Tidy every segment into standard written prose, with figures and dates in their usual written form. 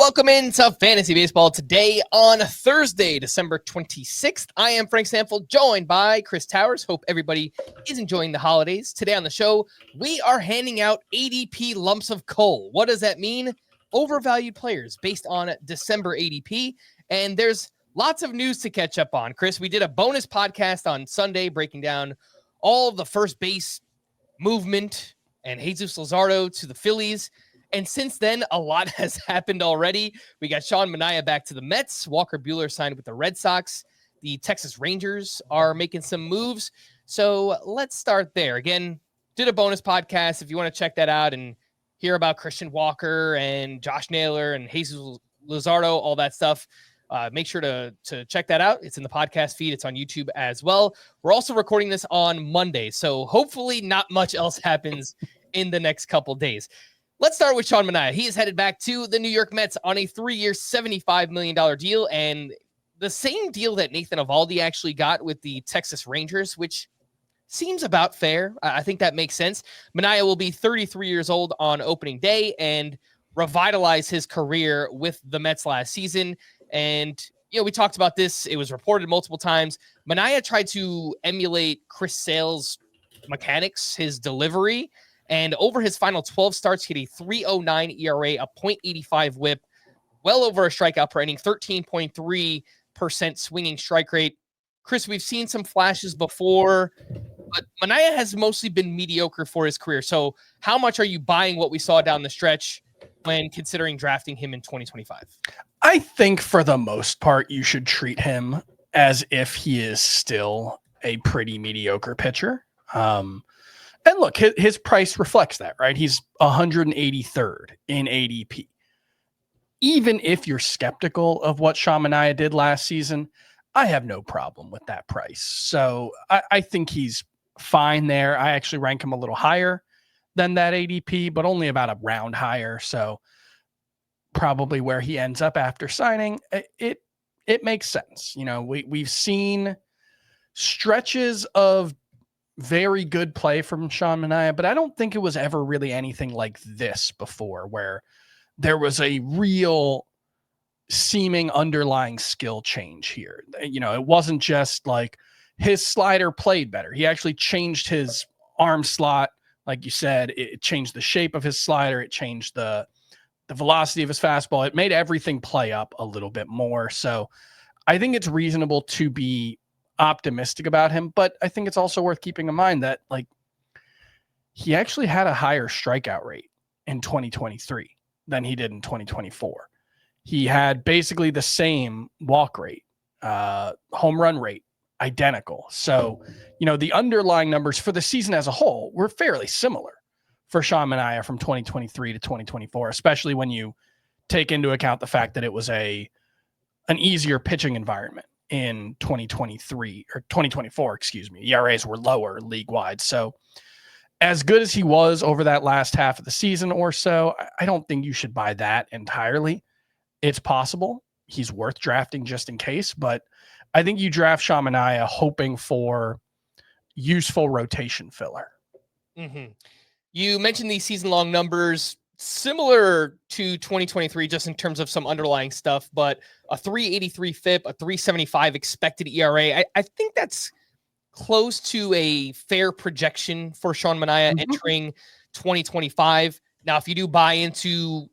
Welcome into Fantasy Baseball today on Thursday, December 26th. I am Frank Stampfl, joined by Chris Towers. Hope everybody is enjoying the holidays. Today on the show, we are handing out ADP lumps of coal. What does that mean? Overvalued players based on December ADP. And there's lots of news to catch up on. Chris, we did a bonus podcast on Sunday breaking down all of the first base movement and Jesus Luzardo to the Phillies. And since then, a lot has happened already. We got Sean Manaea back to the Mets. Walker Buehler signed with the Red Sox. The Texas Rangers are making some moves. So let's start there. Again, did a bonus podcast. If you want to check that out and hear about Christian Walker and Josh Naylor and Jesus Luzardo, all that stuff, make sure to check that out. It's in the podcast feed. It's on YouTube as well. We're also recording this on Monday, so hopefully not much else happens in the next couple days. Let's start with Sean Manaea. He is headed back to the New York Mets on a 3-year, $75 million deal, and the same deal that Nathan Eovaldi actually got with the Texas Rangers, which seems about fair. I think that makes sense. Manaea will be 33 years old on opening day and revitalize his career with the Mets last season. And, you know, we talked about this. It was reported multiple times. Manaea tried to emulate Chris Sale's mechanics, his delivery, and over his final 12 starts, he had a 3.09 ERA, a .85 whip, well over a strikeout per inning, 13.3% swinging strike rate. Chris, we've seen some flashes before, but Manaea has mostly been mediocre for his career. So how much are you buying what we saw down the stretch when considering drafting him in 2025? I think for the most part, you should treat him as if he is still a pretty mediocre pitcher. And look, his price reflects that, right? He's 183rd in ADP. Even if you're skeptical of what Sean Manaea did last season, I have no problem with that price. So I think he's fine there. I actually rank him a little higher than that ADP, but only about a round higher. So probably where he ends up after signing, it makes sense. You know, we've seen stretches of very good play from Sean Manaea, but I don't think it was ever really anything like this before, where there was a real seeming underlying skill change here. You know, it wasn't just like his slider played better. He actually changed his arm slot. Like you said, it changed the shape of his slider. It changed the velocity of his fastball. It made everything play up a little bit more. So I think it's reasonable to be optimistic about him, but I think it's also worth keeping in mind that, like, he actually had a higher strikeout rate in 2023 than he did in 2024. He had basically the same walk rate, home run rate, identical. So, you know, the underlying numbers for the season as a whole were fairly similar for Sean Manaea from 2023 to 2024, especially when you take into account the fact that it was an easier pitching environment in 2023 or 2024, excuse me. ERAs were lower league wide. So as good as he was over that last half of the season or so, I don't think you should buy that entirely. It's possible he's worth drafting just in case, but I think you draft Sean Manaea hoping for useful rotation filler. Mm-hmm. You mentioned these season-long numbers, similar to 2023, just in terms of some underlying stuff, but a 3.83 FIP, a 3.75 expected ERA. I think that's close to a fair projection for Sean Manaea entering 2025. Now, if you do buy into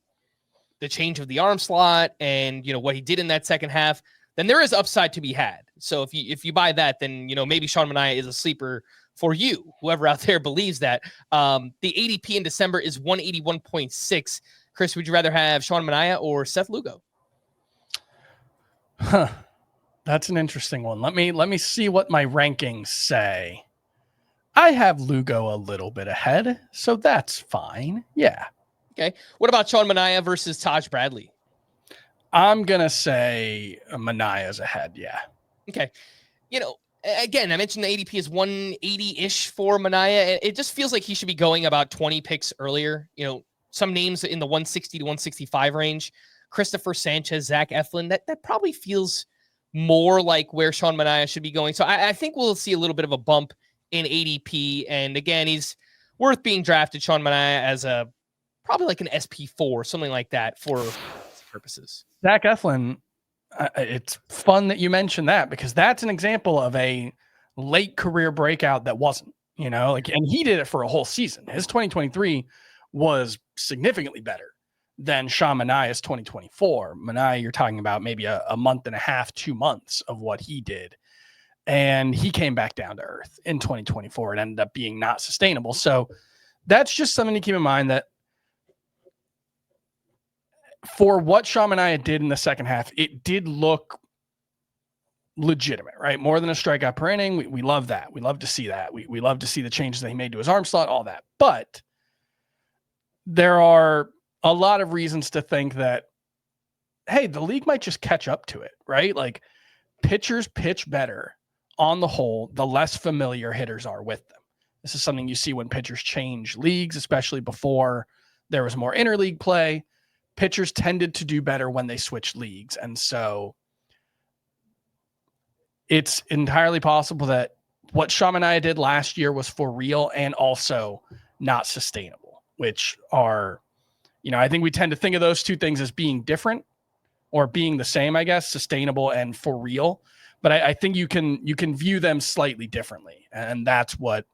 the change of the arm slot and, you know, what he did in that second half, then there is upside to be had. So if you buy that, then, you know, maybe Sean Manaea is a sleeper for you, whoever out there believes that. The ADP in December is 181.6. Chris, would you rather have Sean Manaea or Seth Lugo? That's an interesting one. Let me see what my rankings say. I have Lugo a little bit ahead, so that's fine. Yeah. Okay. What about Sean Manaea versus Taj Bradley? I'm going to say Manaea's ahead. Yeah. Okay. You know, again, I mentioned the ADP is 180-ish for Manaea. It just feels like he should be going about 20 picks earlier. You know, some names in the 160 to 165 range. Christopher Sanchez, Zach Eflin, that probably feels more like where Sean Manaea should be going. So I think we'll see a little bit of a bump in ADP. And again, he's worth being drafted, Sean Manaea, as a probably like an SP4, something like that for purposes. Zach Eflin, it's fun that you mentioned that because that's an example of a late career breakout that wasn't, and he did it for a whole season. His 2023 was significantly better than Sean Manaea's 2024. Manaea, you're talking about maybe a month and a half, 2 months of what he did. And he came back down to earth in 2024 and ended up being not sustainable. So that's just something to keep in mind, that for what Sean Manaea did in the second half, it did look legitimate, right? More than a strikeout per inning. We love that. We love to see that. We love to see the changes that he made to his arm slot, all that. But there are a lot of reasons to think that, hey, the league might just catch up to it, right? Like, pitchers pitch better on the whole, the less familiar hitters are with them. This is something you see when pitchers change leagues, especially before there was more interleague play. Pitchers tended to do better when they switched leagues. And so it's entirely possible that what Sean Manaea did last year was for real and also not sustainable, which are, I think we tend to think of those two things as being different or being the same, I guess, sustainable and for real. But I think you can view them slightly differently. And that's what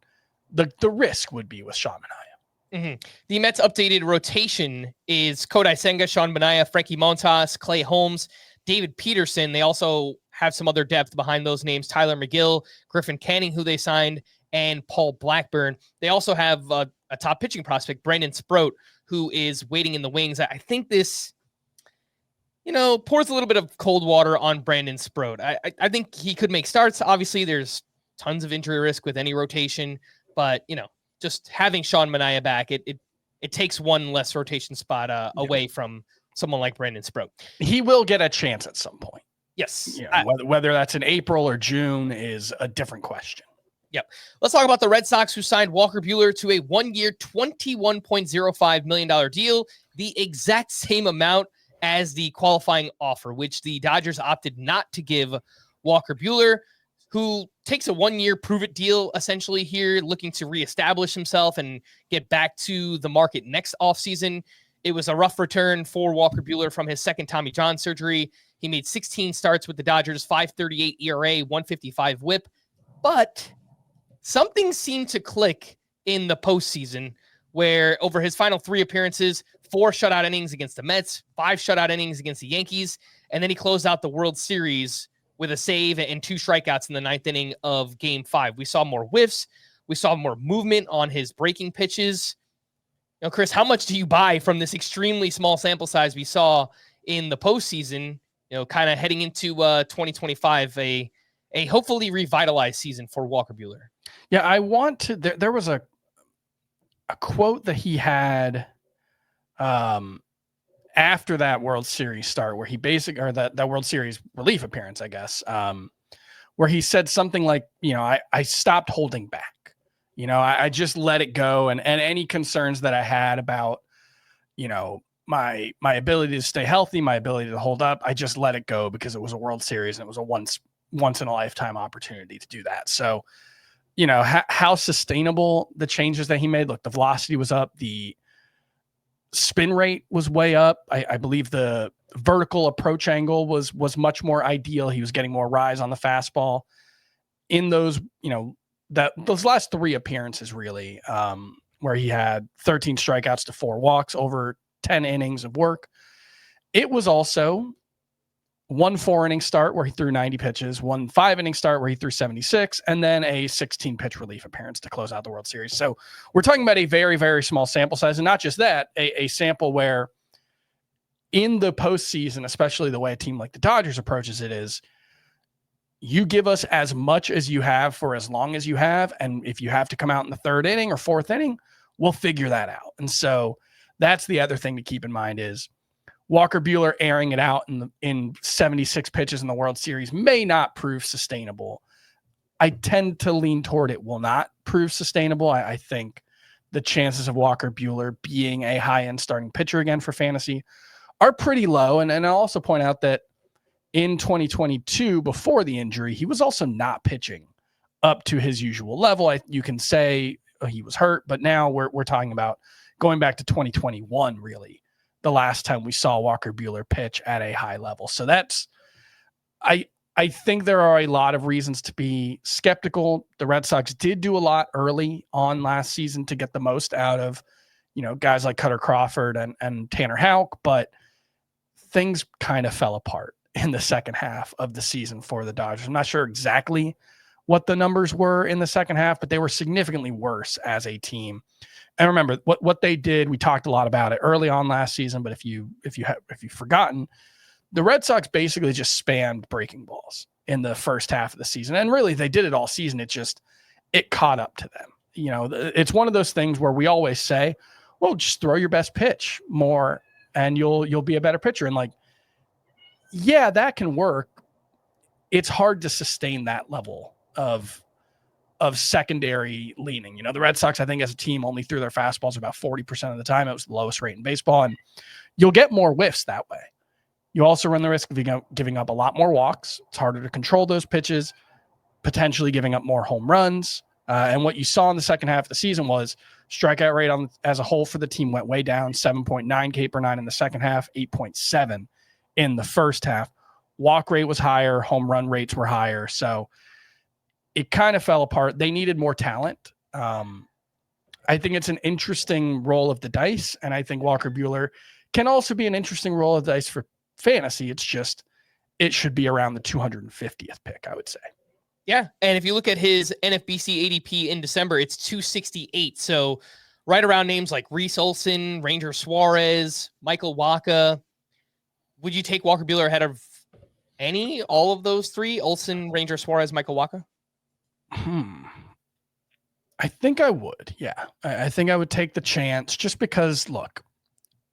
the risk would be with Sean Manaea. Mm-hmm. The Mets' updated rotation is Kodai Senga, Sean Manaea, Frankie Montas, Clay Holmes, David Peterson. They also have some other depth behind those names: Tyler McGill, Griffin Canning, who they signed, and Paul Blackburn. They also have a top pitching prospect, Brandon Sproat, who is waiting in the wings. I think this, pours a little bit of cold water on Brandon Sproat. I think he could make starts. Obviously, there's tons of injury risk with any rotation, but, just having Sean Manaea back, it takes one less rotation spot away from someone like Brandon Sproat. He will get a chance at some point. Yes. Whether that's in April or June is a different question. Yep. Let's talk about the Red Sox, who signed Walker Buehler to a 1-year, $21.05 million deal, the exact same amount as the qualifying offer, which the Dodgers opted not to give Walker Buehler, who takes a 1-year prove-it deal essentially here, looking to reestablish himself and get back to the market next offseason. It was a rough return for Walker Buehler from his second Tommy John surgery. He made 16 starts with the Dodgers, 5.38 ERA, 155 whip, but something seemed to click in the postseason, where over his final 3 appearances, 4 shutout innings against the Mets, 5 shutout innings against the Yankees, and then he closed out the World Series with a save and 2 strikeouts in the 9th inning of Game 5. We saw more whiffs. We saw more movement on his breaking pitches. Chris, how much do you buy from this extremely small sample size we saw in the postseason, kind of heading into 2025, a hopefully revitalized season for Walker Buehler? Yeah, I want to. There was a quote that he had after that World Series start, where he that World Series relief appearance, I guess, where he said something like, I stopped holding back. I just let it go, and any concerns that I had about, my ability to stay healthy, my ability to hold up, I just let it go because it was a World Series and it was a once in a lifetime opportunity to do that. So, how sustainable the changes that he made. Look, the velocity was up, the spin rate was way up. I believe the vertical approach angle was much more ideal. He was getting more rise on the fastball in those, those last 3 appearances, really, where he had 13 strikeouts to 4 walks over 10 innings of work. It was also 1 4-inning start where he threw 90 pitches, 1 5-inning start where he threw 76, and then a 16-pitch relief appearance to close out the World Series. So we're talking about a very, very small sample size. And not just that, a sample where in the postseason, especially the way a team like the Dodgers approaches it, is you give us as much as you have for as long as you have. And if you have to come out in the 3rd inning or 4th inning, we'll figure that out. And so that's the other thing to keep in mind is Walker Buehler airing it out in 76 pitches in the World Series may not prove sustainable. I tend to lean toward it will not prove sustainable. I think the chances of Walker Buehler being a high-end starting pitcher again for fantasy are pretty low. And I'll also point out that in 2022, before the injury, he was also not pitching up to his usual level. You can say he was hurt, but now we're talking about going back to 2021, really, the last time we saw Walker Buehler pitch at a high level. So I think there are a lot of reasons to be skeptical. The Red Sox did do a lot early on last season to get the most out of, guys like Cutter Crawford and Tanner Houck, but things kind of fell apart in the second half of the season for the Dodgers. I'm not sure exactly what the numbers were in the second half, but they were significantly worse as a team. And remember what they did. We talked a lot about it early on last season, but if you've forgotten, the Red Sox basically just spanned breaking balls in the first half of the season. And really they did it all season. It caught up to them. It's one of those things where we always say, well, just throw your best pitch more and you'll be a better pitcher. And yeah, that can work. It's hard to sustain that level of secondary leaning. The Red Sox, I think as a team, only threw their fastballs about 40% of the time. It was the lowest rate in baseball. And you'll get more whiffs that way. You also run the risk of giving up a lot more walks. It's harder to control those pitches, potentially giving up more home runs. And what you saw in the second half of the season was strikeout rate as a whole for the team went way down, 7.9 K per nine in the second half, 8.7 in the first half. Walk rate was higher, home run rates were higher. So it kind of fell apart. They needed more talent. I think it's an interesting roll of the dice, and I think Walker Buehler can also be an interesting roll of the dice for fantasy. It's just, it should be around the 250th pick, I would say. Yeah. And if you look at his NFBC ADP in December, it's 268. So right around names like Reese Olson, Ranger Suarez, Michael Wacha. Would you take Walker Buehler ahead of all of those three? Olson, Ranger Suarez, Michael Wacha? I think I would. Yeah. I think I would take the chance just because, look,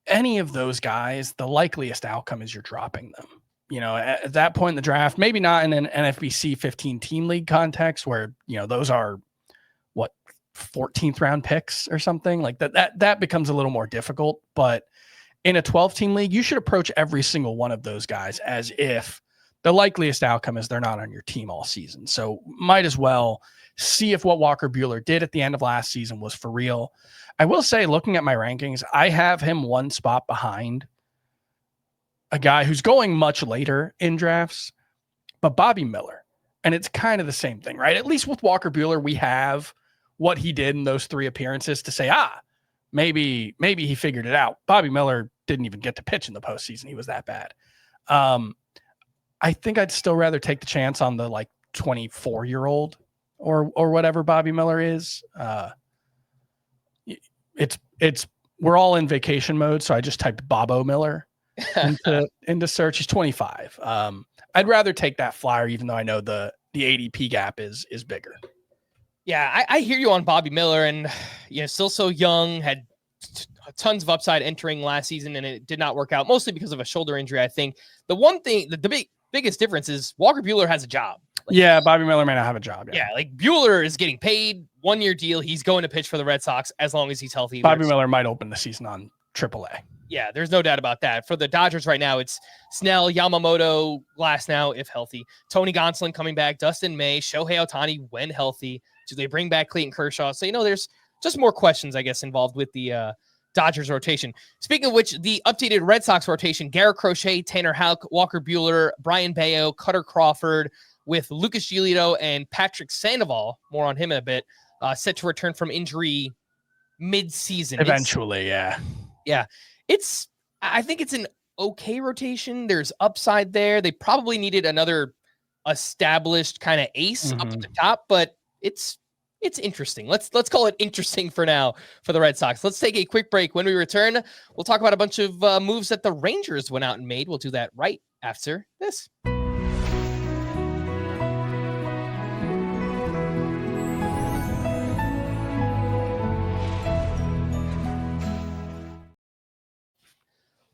any of those guys, the likeliest outcome is you're dropping them. At that point in the draft, maybe not in an NFBC 15 team league context where, those are 14th round picks or something like that becomes a little more difficult. But in a 12 team league, you should approach every single one of those guys as if the likeliest outcome is they're not on your team all season. So might as well see if what Walker Buehler did at the end of last season was for real. I will say, looking at my rankings, I have him one spot behind a guy who's going much later in drafts, but Bobby Miller. And it's kind of the same thing, right? At least with Walker Buehler, we have what he did in those 3 appearances to say, maybe he figured it out. Bobby Miller didn't even get to pitch in the postseason. He was that bad. I think I'd still rather take the chance on the 24-year-old or whatever Bobby Miller is. We're all in vacation mode, so I just typed Bobo Miller into search. He's 25. I'd rather take that flyer, even though I know the ADP gap is bigger. Yeah, I hear you on Bobby Miller, and still so young, had tons of upside entering last season, and it did not work out, mostly because of a shoulder injury. I think the one thing, the biggest difference is Walker Buehler has a job. Bobby Miller may not have a job. Yeah, Buehler is getting paid, 1-year deal. He's going to pitch for the Red Sox as long as he's healthy. Bobby Miller might open the season on AAA. Yeah, there's no doubt about that. For the Dodgers right now, it's Snell, Yamamoto, Glasnow, if healthy, Tony Gonsolin coming back, Dustin May, Shohei Ohtani when healthy. Do they bring back Clayton Kershaw? So, there's just more questions, I guess, involved with the Dodgers rotation. Speaking of which, the updated Red Sox rotation, Garrett Crochet, Tanner Houck, Walker Buehler, Brian Bayo, Cutter Crawford, with Lucas Giolito and Patrick Sandoval, more on him in a bit, set to return from injury mid-season. Eventually, yeah. Yeah. I think it's an okay rotation. There's upside there. They probably needed another established kind of ace up at the top, but it's interesting. Let's call it interesting for now for the Red Sox. Let's take a quick break. When we return, we'll talk about a bunch of moves that the Rangers went out and made. We'll do that right after this.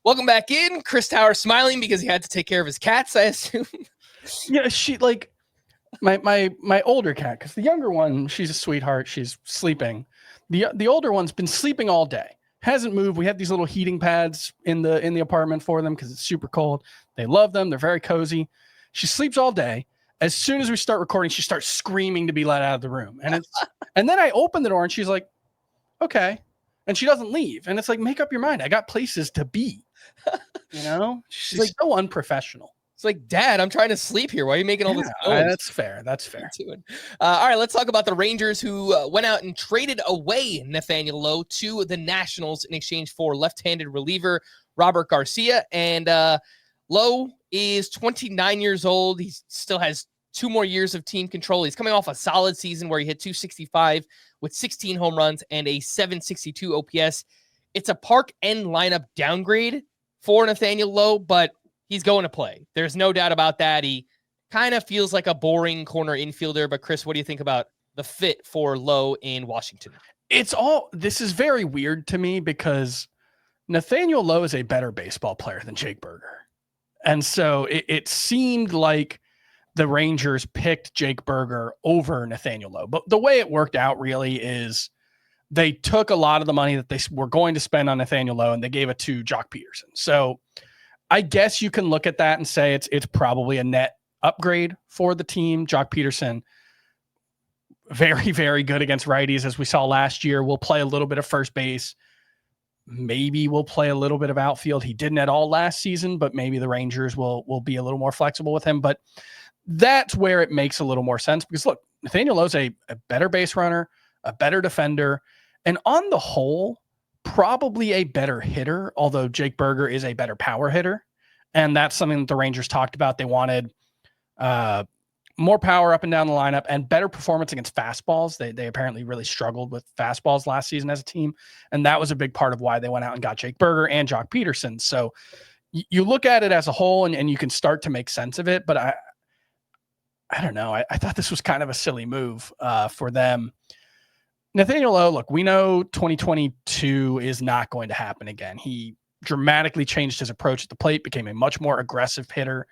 Welcome back in. Chris Towers smiling because he had to take care of his cats, I assume. Yeah, she my older cat, because the younger one, she's a sweetheart. She's sleeping. The older one's been sleeping all day. Hasn't moved. We have these little heating pads in the apartment for them because it's super cold. They love them. They're very cozy. She sleeps all day. As soon as we start recording, she starts screaming to be let out of the room. And then I open the door and she's like, okay. and she doesn't leave. And it's like, make up your mind. I got places to be. She's like so unprofessional. It's like, Dad, I'm trying to sleep here. Why are you making all this noise? That's fair. That's fair. All right, let's talk about the Rangers, who went out and traded away Nathaniel Lowe to the Nationals in exchange for left-handed reliever Robert Garcia. And Lowe is 29 years old. He still has 2 more years of team control. He's coming off a solid season where he hit .265 with 16 home runs and a .762 OPS. It's a park end lineup downgrade for Nathaniel Lowe, but he's going to play. There's no doubt about that. He kind of feels like a boring corner infielder. But Chris, what do you think about the fit for Lowe in Washington? This is very weird to me because Nathaniel Lowe is a better baseball player than Jake Burger. And so it seemed like the Rangers picked Jake Burger over Nathaniel Lowe. But the way it worked out really is they took a lot of the money that they were going to spend on Nathaniel Lowe and they gave it to Joc Peterson. So I guess you can look at that and say it's probably a net upgrade for the team. Joc Peterson, very, very good against righties, as we saw last year. Will play a little bit of first base. Maybe we'll play a little bit of outfield. He didn't at all last season, but maybe the Rangers will be a little more flexible with him. But that's where it makes a little more sense because, look, Nathaniel Lowe's a better base runner, a better defender, and on the whole, probably a better hitter, although Jake Burger is a better power hitter. And that's something that the Rangers talked about. They wanted more power up and down the lineup and better performance against fastballs. They apparently really struggled with fastballs last season as a team. And that was a big part of why they went out and got Jake Burger and Joc Peterson. So you look at it as a whole and you can start to make sense of it. But I don't know. I thought this was kind of a silly move for them. Nathaniel Lowe, look, we know 2022 is not going to happen again. He dramatically changed his approach at the plate, became a much more aggressive hitter,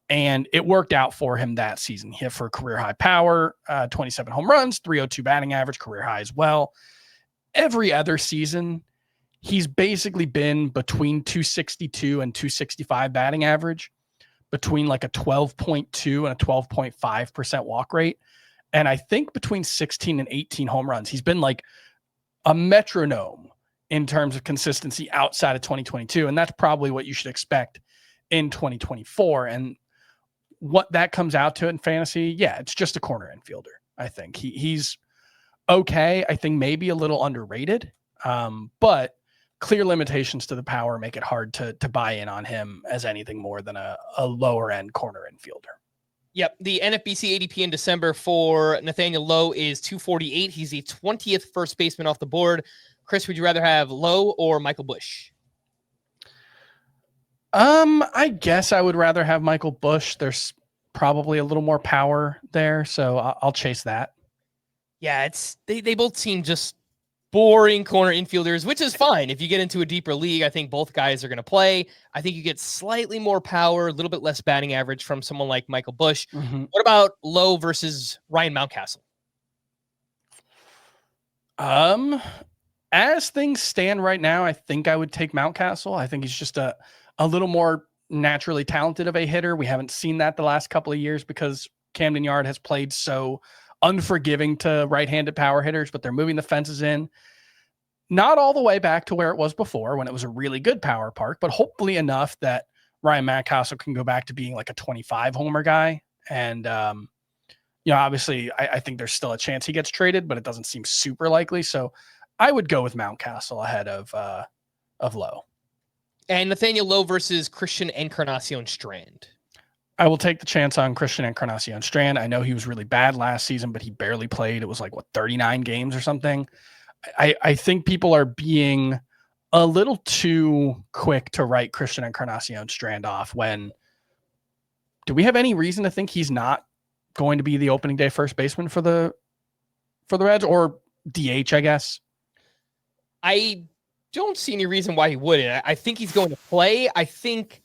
and it worked out for him that season. He hit for career high power, 27 home runs, 302 batting average, career high as well. Every other season, he's basically been between 262 and 265 batting average, between like a 12.2 and a 12.5% walk rate. And I think between 16 and 18 home runs, he's been like a metronome in terms of consistency outside of 2022. And that's probably what you should expect in 2024. And what that comes out to in fantasy, yeah, it's just a corner infielder. I think he's okay. I think maybe a little underrated, but clear limitations to the power make it hard to buy in on him as anything more than a lower end corner infielder. Yep. The NFBC ADP in December for Nathaniel Lowe is 248. He's the 20th first baseman off the board. Chris, would you rather have Lowe or Michael Busch? I guess I would rather have Michael Busch. There's probably a little more power there, so I'll chase that. Yeah, they both seem just boring corner infielders, which is fine. If you get into a deeper league, I think both guys are going to play. I think you get slightly more power, a little bit less batting average from someone like Michael Busch. Mm-hmm. What about Lowe versus Ryan Mountcastle? As things stand right now, I think I would take Mountcastle. I think he's just a little more naturally talented of a hitter. We haven't seen that the last couple of years because Camden Yard has played so unforgiving to right-handed power hitters, but they're moving the fences in. Not all the way back to where it was before when it was a really good power park, but hopefully enough that Ryan Mountcastle can go back to being like a 25 homer guy. And, obviously I think there's still a chance he gets traded, but it doesn't seem super likely. So I would go with Mountcastle ahead of Lowe. And Nathaniel Lowe versus Christian Encarnacion Strand. I will take the chance on Christian Encarnacion Strand. I know he was really bad last season, but he barely played. It was like 39 games or something. I think people are being a little too quick to write Christian Encarnacion Strand off when do we have any reason to think he's not going to be the opening day first baseman for the Reds or DH, I guess? I don't see any reason why he wouldn't. I think he's going to play. I think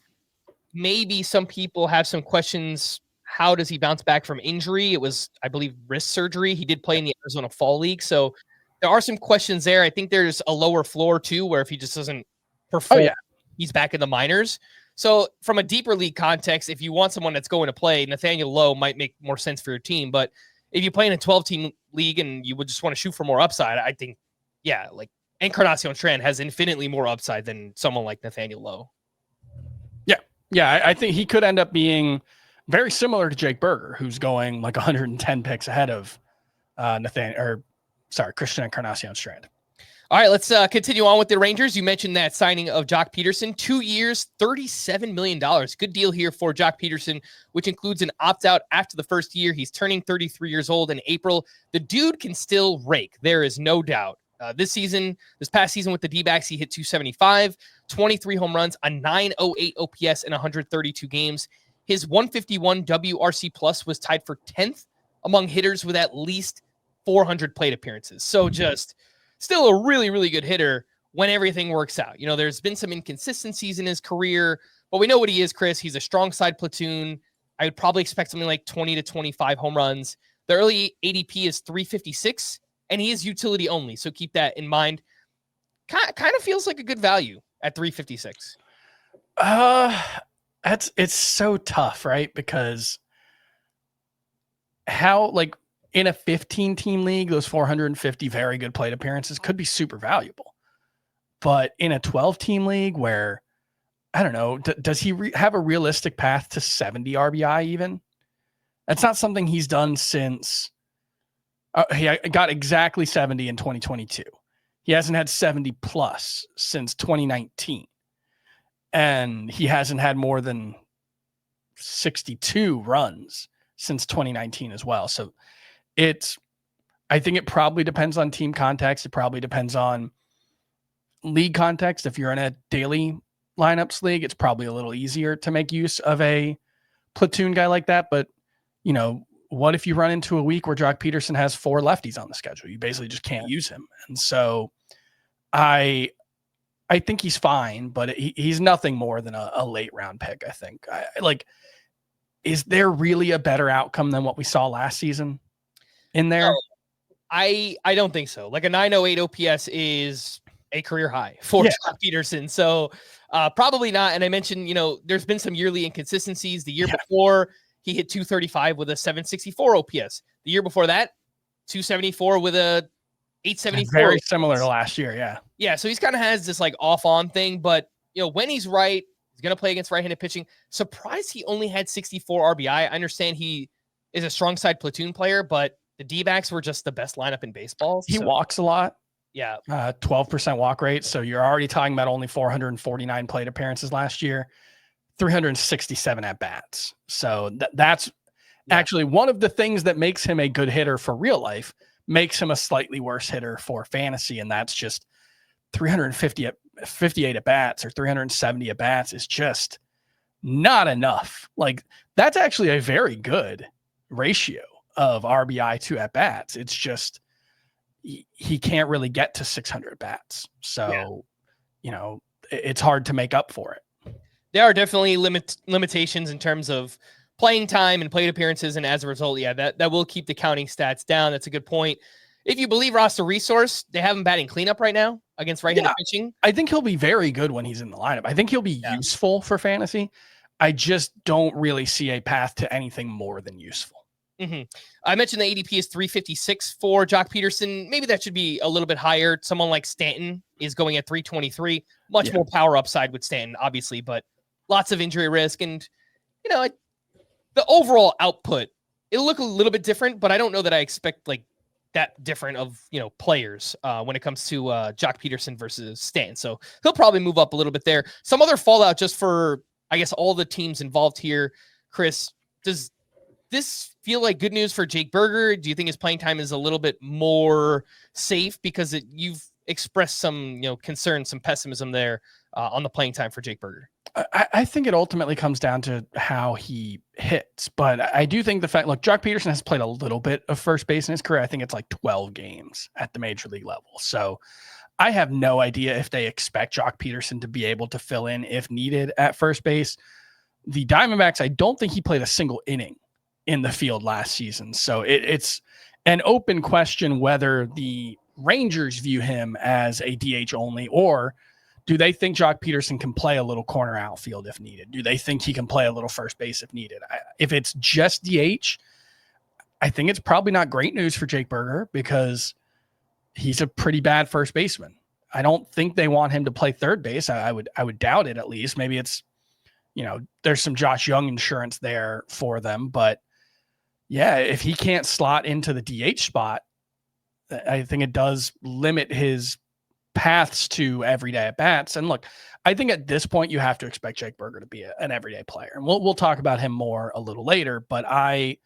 maybe some people have some questions. How does he bounce back from injury? It was, I believe, wrist surgery. He did play in the Arizona Fall League. So there are some questions there. I think there's a lower floor too, where if he just doesn't perform, he's back in the minors. So from a deeper league context, if you want someone that's going to play, Nathaniel Lowe might make more sense for your team. But if you play in a 12-team league and you would just want to shoot for more upside, I think, Encarnacion Strand has infinitely more upside than someone like Nathaniel Lowe. Yeah, I think he could end up being very similar to Jake Berger, who's going like 110 picks ahead of Christian Encarnacion Strand. All right, let's continue on with the Rangers. You mentioned that signing of Joc Peterson, 2 years, $37 million. Good deal here for Joc Peterson, which includes an opt-out after the first year. He's turning 33 years old in April. The dude can still rake. There is no doubt. This past season with the D-backs, he hit 275, 23 home runs, a 908 OPS in 132 games. His 151 WRC plus was tied for 10th among hitters with at least 400 plate appearances. So just still a really, really good hitter when everything works out. You know, there's been some inconsistencies in his career, but we know what he is, Chris. He's a strong side platoon. I would probably expect something like 20 to 25 home runs. The early ADP is 356. And he is utility only, so keep that in mind. Kind of feels like a good value at 356. It's so tough, right? Because how, like, in a 15-team league, those 450 very good plate appearances could be super valuable. But in a 12-team league where, I don't know, does he have a realistic path to 70 RBI even? That's not something he's done since... he got exactly 70 in 2022. He hasn't had 70 plus since 2019. And he hasn't had more than 62 runs since 2019 as well. So I think it probably depends on team context. It probably depends on league context. If you're in a daily lineups league, it's probably a little easier to make use of a platoon guy like that. But, you know, what if you run into a week where Joc Peterson has 4 lefties on the schedule? You basically just can't use him. And so I think he's fine, but he's nothing more than a late round pick, I think. Is there really a better outcome than what we saw last season in there? No, I don't think so. Like a 908 OPS is a career high for Joc Peterson. So probably not. And I mentioned, you know, there's been some yearly inconsistencies. The year before, he hit 235 with a 764 OPS. The year before that, 274 with a 874. Very similar to last year, yeah. Yeah, so he's kind of has this like off-on thing, but you know, when he's right, he's going to play against right-handed pitching. Surprised he only had 64 RBI. I understand he is a strong side platoon player, but the D-backs were just the best lineup in baseball. He walks a lot. Yeah. 12% walk rate, so you're already talking about only 449 plate appearances last year. 367 at bats. So that's actually one of the things that makes him a good hitter for real life, makes him a slightly worse hitter for fantasy. And that's just 58 at bats or 370 at bats is just not enough. Like, that's actually a very good ratio of RBI to at bats. It's just, he can't really get to 600 at bats. So, you know, it's hard to make up for it. There are definitely limitations in terms of playing time and plate appearances. And as a result, that will keep the counting stats down. That's a good point. If you believe Roster Resource, they have him batting cleanup right now against right-handed pitching. I think he'll be very good when he's in the lineup. I think he'll be useful for fantasy. I just don't really see a path to anything more than useful. Mm-hmm. I mentioned the ADP is 356 for Joc Peterson. Maybe that should be a little bit higher. Someone like Stanton is going at 323. Much more power upside with Stanton, obviously, but lots of injury risk. And, you know, the overall output, it'll look a little bit different, but I don't know that I expect like that different of, you know, players when it comes to Joc Peterson versus Stanton. So he'll probably move up a little bit there. Some other fallout just for, I guess, all the teams involved here. Chris, does this feel like good news for Jake Berger? Do you think his playing time is a little bit more safe because you've expressed some, you know, concern, some pessimism there on the playing time for Jake Berger? I think it ultimately comes down to how he hits, but I do think the fact, look, Joc Peterson has played a little bit of first base in his career. I think it's like 12 games at the major league level. So I have no idea if they expect Joc Peterson to be able to fill in if needed at first base. The Diamondbacks, I don't think he played a single inning in the field last season. So it's an open question whether the Rangers view him as a DH only, or do they think Joc Peterson can play a little corner outfield if needed? Do they think he can play a little first base if needed? If it's just DH, I think it's probably not great news for Jake Berger because he's a pretty bad first baseman. I don't think they want him to play third base. I would doubt it, at least. Maybe it's, there's some Josh Young insurance there for them. But yeah, if he can't slot into the DH spot, I think it does limit his paths to everyday at bats. And look, I think at this point you have to expect Jake Burger to be an everyday player. And we'll talk about him more a little later, but I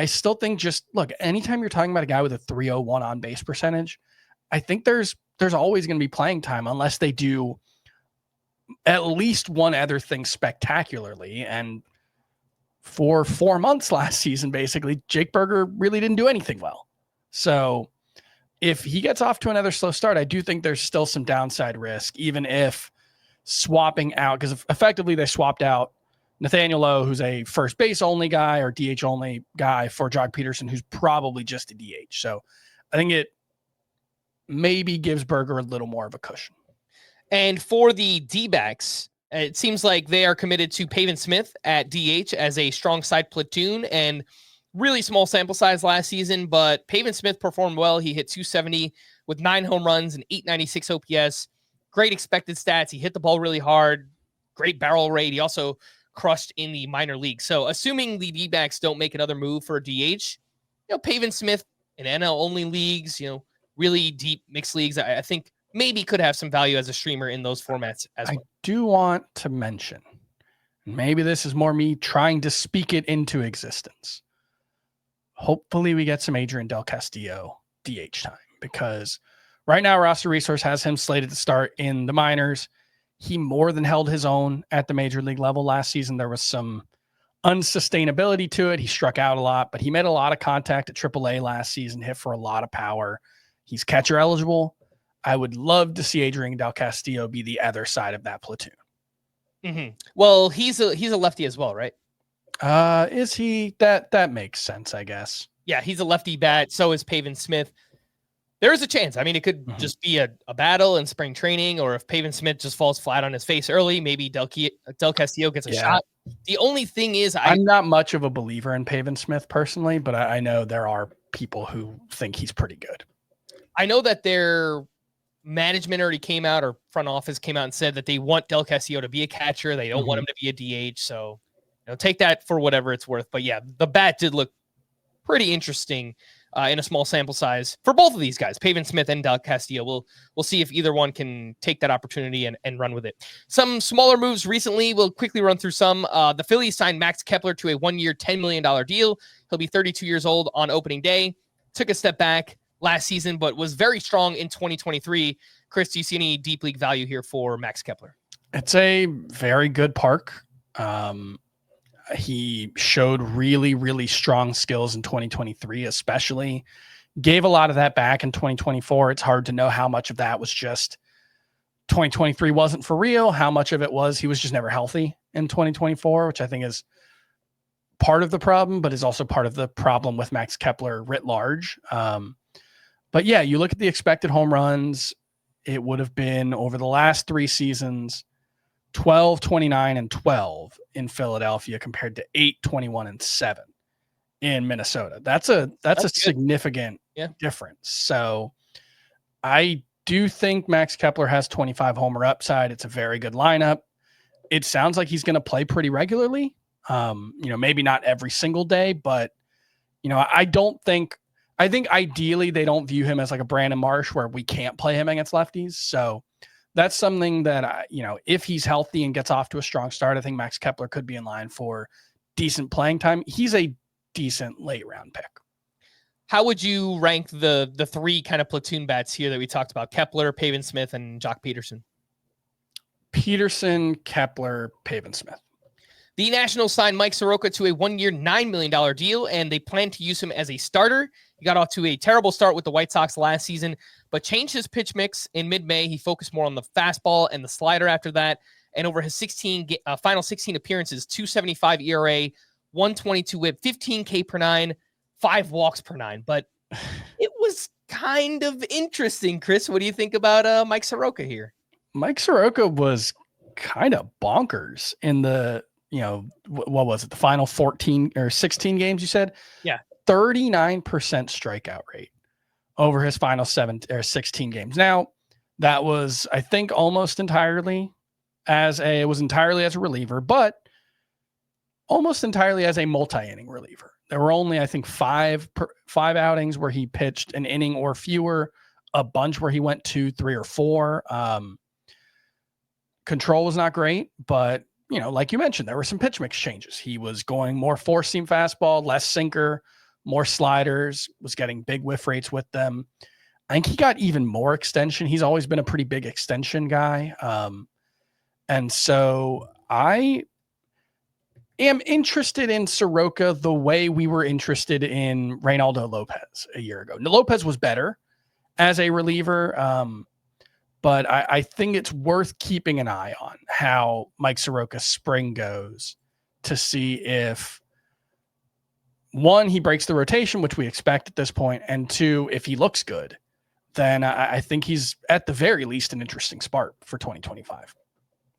still think, just look, anytime you're talking about a guy with a 301 on base percentage, I think there's always going to be playing time unless they do at least one other thing spectacularly. And for 4 months last season, basically, Jake Burger really didn't do anything well. So if he gets off to another slow start, I do think there's still some downside risk, even if swapping out, because effectively they swapped out Nathaniel Lowe, who's a first base only guy or DH only guy, for Joc Peterson, who's probably just a DH. So I think it maybe gives Burger a little more of a cushion. And for the D-backs, it seems like they are committed to Pavin Smith at DH as a strong side platoon, and really small sample size last season, but Pavin Smith performed well. He hit 270 with 9 home runs and 896 OPS. Great expected stats. He hit the ball really hard. Great barrel rate. He also crushed in the minor league. So assuming the D-backs don't make another move for a DH, Pavin Smith in NL only leagues, really deep mixed leagues, I think maybe could have some value as a streamer in those formats as well. I do want to mention, maybe this is more me trying to speak it into existence. Hopefully we get some Adrian Del Castillo DH time, because right now Roster Resource has him slated to start in the minors. He more than held his own at the major league level last season. There was some unsustainability to it. He struck out a lot, but he made a lot of contact at AAA last season, hit for a lot of power. He's catcher eligible. I would love to see Adrian Del Castillo be the other side of that platoon. Mm-hmm. Well, he's a lefty as well, right? Is he? That makes sense, I guess. Yeah, he's a lefty bat. So is Pavin Smith. There is a chance. I mean, it could just be a battle in spring training, or if Pavin Smith just falls flat on his face early, maybe Del Castillo gets a shot. The only thing is, I'm not much of a believer in Pavin Smith personally, but I know there are people who think he's pretty good. I know that their management already came out, or front office came out and said that they want Del Castillo to be a catcher. They don't want him to be a DH. So take that for whatever it's worth. But yeah, the bat did look pretty interesting in a small sample size for both of these guys, Pavin Smith and Del Castillo. We'll see if either one can take that opportunity and run with it. Some smaller moves recently. We'll quickly run through some. The Phillies signed Max Kepler to a 1-year, $10 million deal. He'll be 32 years old on opening day. Took a step back last season, but was very strong in 2023. Chris, do you see any deep league value here for Max Kepler? It's a very good park. He showed really, really strong skills in 2023, especially. Gave a lot of that back in 2024. It's hard to know how much of that was just 2023 wasn't for real, how much of it was he was just never healthy in 2024, which I think is part of the problem, but is also part of the problem with Max Kepler writ large. But yeah, you look at the expected home runs, it would have been over the last 3 seasons, 12, 29, and 12 in Philadelphia compared to 8, 21, and 7 in Minnesota. That's a significant difference. So I do think Max Kepler has 25 homer upside. It's a very good lineup. It sounds like he's going to play pretty regularly. Maybe not every single day, but I think ideally they don't view him as like a Brandon Marsh where we can't play him against lefties. So that's something that, if he's healthy and gets off to a strong start, I think Max Kepler could be in line for decent playing time. He's a decent late round pick. How would you rank the 3 kind of platoon bats here that we talked about? Kepler, Pavin Smith, and Joc Peterson. Peterson, Kepler, Pavin Smith. The Nationals signed Mike Soroka to a 1-year, $9 million deal, and they plan to use him as a starter. He got off to a terrible start with the White Sox last season, but changed his pitch mix in mid-May. He focused more on the fastball and the slider after that. And over his final 16 appearances, 2.75 ERA, 122 WHIP, 15 K per 9, 5 walks per 9. But it was kind of interesting, Chris. What do you think about Mike Soroka here? Mike Soroka was kind of bonkers in the what was it? The final 14 or 16 games you said? Yeah. 39% strikeout rate over his final 7 or 16 games. Now, That was, I think, almost entirely as a reliever, but almost entirely as a multi-inning reliever. There were only, I think, five outings where he pitched an inning or fewer, a bunch where he went 2, 3, or 4. Control was not great, but like you mentioned, there were some pitch mix changes. He was going more four-seam fastball, less sinker, more sliders, was getting big whiff rates with them. I think he got even more extension. He's always been a pretty big extension guy. And so I am interested in Soroka the way we were interested in Reynaldo Lopez a year ago. Now, Lopez was better as a reliever, but I think it's worth keeping an eye on how Mike Soroka's spring goes to see if, one, he breaks the rotation, which we expect at this point, and two, if he looks good, then I think he's at the very least an interesting spark for 2025.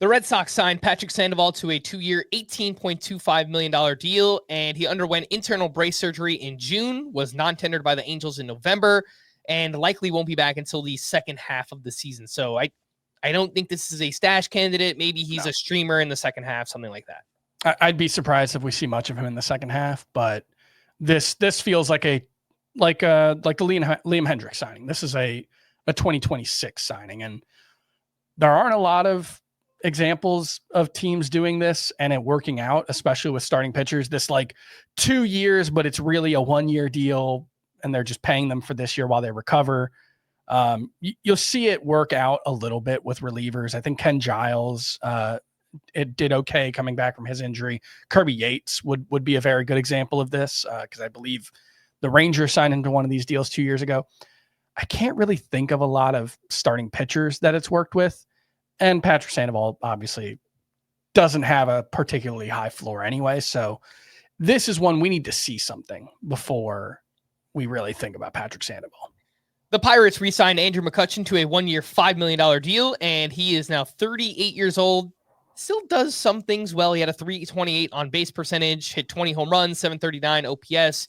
The Red Sox signed Patrick Sandoval to a 2-year, $18.25 million deal, and he underwent internal brace surgery in June, was non-tendered by the Angels in November, and likely won't be back until the second half of the season. So I don't think this is a stash candidate. Maybe he's a streamer in the second half, something like that. I'd be surprised if we see much of him in the second half, but this feels like the Liam Hendricks signing. This is a 2026 signing, and there aren't a lot of examples of teams doing this and it working out, especially with starting pitchers. This 2 years, but it's really a 1-year deal, and they're just paying them for this year while they recover. You'll see it work out a little bit with relievers. I think Ken Giles, it did okay coming back from his injury. Kirby Yates would be a very good example of this because I believe the Rangers signed into one of these deals 2 years ago. I can't really think of a lot of starting pitchers that it's worked with. And Patrick Sandoval obviously doesn't have a particularly high floor anyway. So this is one we need to see something before we really think about Patrick Sandoval. The Pirates re-signed Andrew McCutchen to a 1-year, $5 million deal, and he is now 38 years old. Still does some things well. He had a .328 on base percentage, hit 20 home runs, 739 OPS,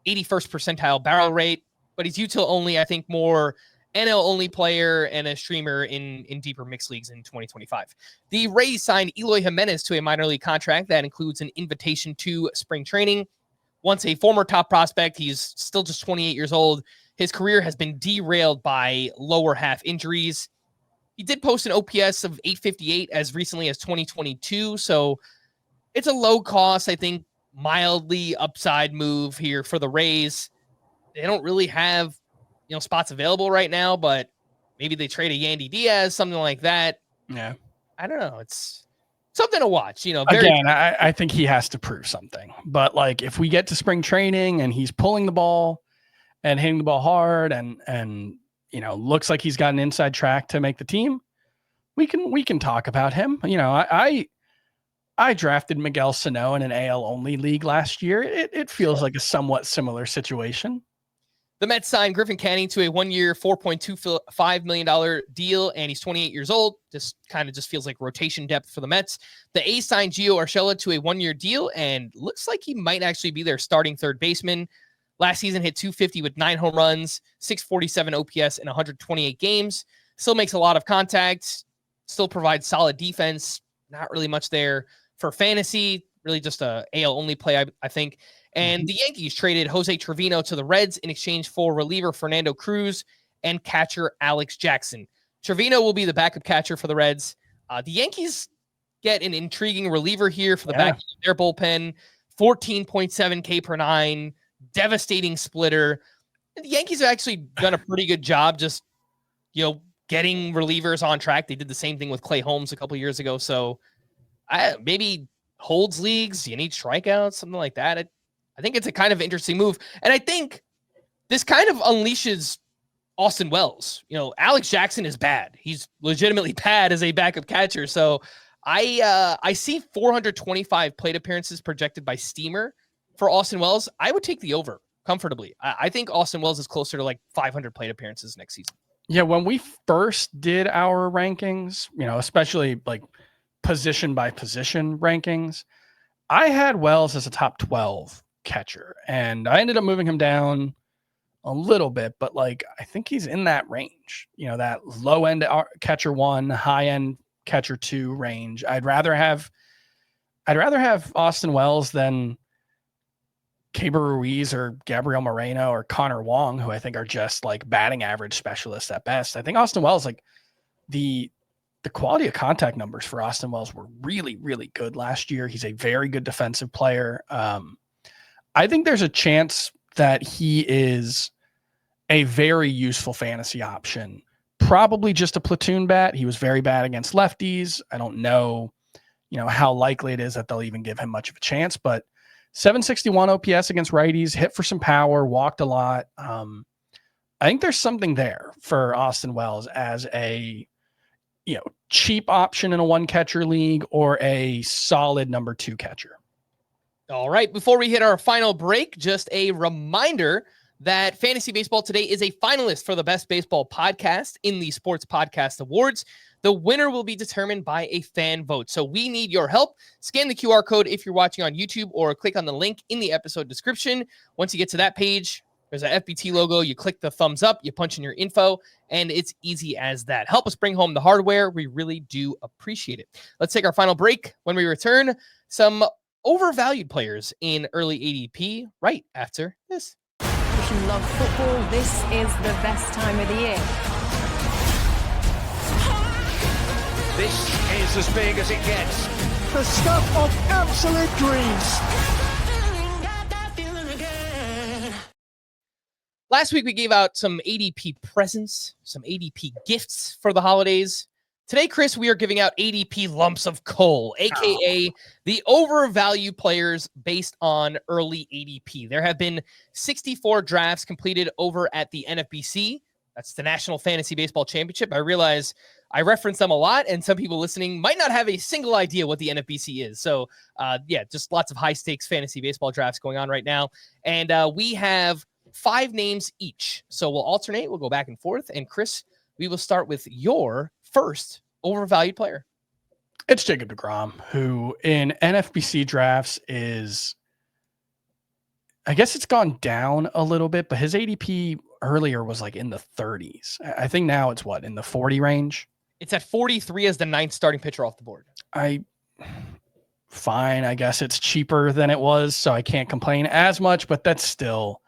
81st percentile barrel rate, but he's util only, I think more NL only player and a streamer in deeper mixed leagues in 2025. The Rays signed Eloy Jimenez to a minor league contract that includes an invitation to spring training. Once a former top prospect, he's still just 28 years old. His career has been derailed by lower half injuries. He did post an OPS of 858 as recently as 2022. So it's a low cost, I think, mildly upside move here for the Rays. They don't really have spots available right now, but maybe they trade a Yandy Diaz, something like that. Yeah. I don't know. It's something to watch, Again, I think he has to prove something, but if we get to spring training and he's pulling the ball and hitting the ball hard and looks like he's got an inside track to make the team, we can talk about him. I drafted Miguel Sano in an AL only league last year. It feels like a somewhat similar situation. The Mets signed Griffin Canning to a 1-year, $4.25 million deal, and he's 28 years old. Just feels like rotation depth for the Mets. The A's signed Gio Urshela to a 1-year deal, and looks like he might actually be their starting third baseman. Last season hit .250 with 9 home runs, 647 OPS in 128 games. Still makes a lot of contact, still provides solid defense. Not really much there for fantasy, really just a AL only play, I think. And the Yankees traded Jose Trevino to the Reds in exchange for reliever Fernando Cruz and catcher Alex Jackson. Trevino will be the backup catcher for the Reds. The Yankees get an intriguing reliever here for the back of their bullpen, 14.7 K per 9, devastating splitter. And the Yankees have actually done a pretty good job just, getting relievers on track. They did the same thing with Clay Holmes a couple years ago. So maybe holds leagues, you need strikeouts, something like that. I think it's a kind of interesting move. And I think this kind of unleashes Austin Wells. Alex Jackson is bad. He's legitimately bad as a backup catcher. So I see 425 plate appearances projected by Steamer for Austin Wells. I would take the over comfortably. I think Austin Wells is closer to 500 plate appearances next season. Yeah, when we first did our rankings, especially position by position rankings, I had Wells as a top 12 catcher, and I ended up moving him down a little bit, but like I think he's in that range, that low end catcher 1, high end catcher 2 range. I'd rather have Austin Wells than Keibert Ruiz or Gabriel Moreno or Connor Wong, who I think are just like batting average specialists at best. I think Austin Wells, like the quality of contact numbers for Austin Wells were really, really good last year. He's a very good defensive player. I think there's a chance that he is a very useful fantasy option. Probably just a platoon bat. He was very bad against lefties. I don't know, how likely it is that they'll even give him much of a chance, but 761 OPS against righties, hit for some power, walked a lot. I think there's something there for Austin Wells as a, cheap option in a 1-catcher league or a solid number 2 catcher. All right. Before we hit our final break, just a reminder that Fantasy Baseball Today is a finalist for the Best Baseball Podcast in the Sports Podcast Awards. The winner will be determined by a fan vote. So we need your help. Scan the QR code if you're watching on YouTube or click on the link in the episode description. Once you get to that page, there's an FBT logo. You click the thumbs up, you punch in your info, and it's easy as that. Help us bring home the hardware. We really do appreciate it. Let's take our final break. When we return, some overvalued players in early ADP right after this. If you love football, this is the best time of the year. This is as big as it gets. The stuff of absolute dreams. Last week, we gave out some ADP presents, some ADP gifts for the holidays. Today, Chris, we are giving out ADP lumps of coal, a.k.a. the overvalued players based on early ADP. There have been 64 drafts completed over at the NFBC. That's the National Fantasy Baseball Championship. I realize I reference them a lot, and some people listening might not have a single idea what the NFBC is. So, just lots of high-stakes fantasy baseball drafts going on right now. And we have 5 names each. So we'll alternate. We'll go back and forth. And Chris, we will start with your first overvalued player. It's Jacob deGrom, who in NFBC drafts is, I guess it's gone down a little bit, but his ADP earlier was like in the 30s. I think now it's in the 40 range. It's at 43 as the 9th starting pitcher off the board. Fine. I guess it's cheaper than it was, so I can't complain as much, but that's still,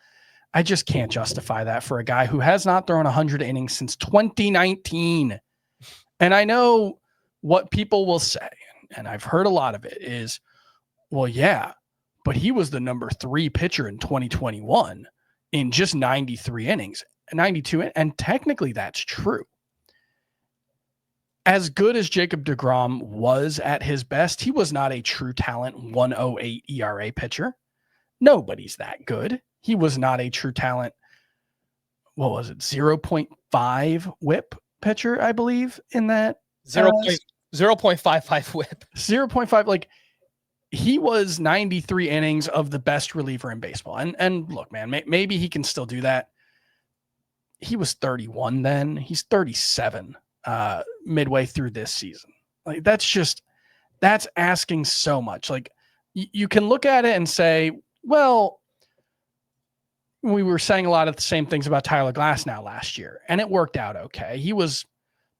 I just can't justify that for a guy who has not thrown 100 innings since 2019. And I know what people will say, and I've heard a lot of it, is, well, yeah, but he was the number 3 pitcher in 2021 in just 93 innings, 92, and technically that's true. As good as Jacob deGrom was at his best, he was not a true talent 1.08 ERA pitcher. Nobody's that good. He was not a true talent. What was it? 0.5 whip pitcher, I believe, in that 0.55 whip. 0.5. Like, he was 93 innings of the best reliever in baseball. And look, man, maybe he can still do that. He was 31 then. He's 37 midway through this season. Like, that's asking so much. Like, you can look at it and say, well, we were saying a lot of the same things about Tyler Glasnow last year, and it worked out okay. He was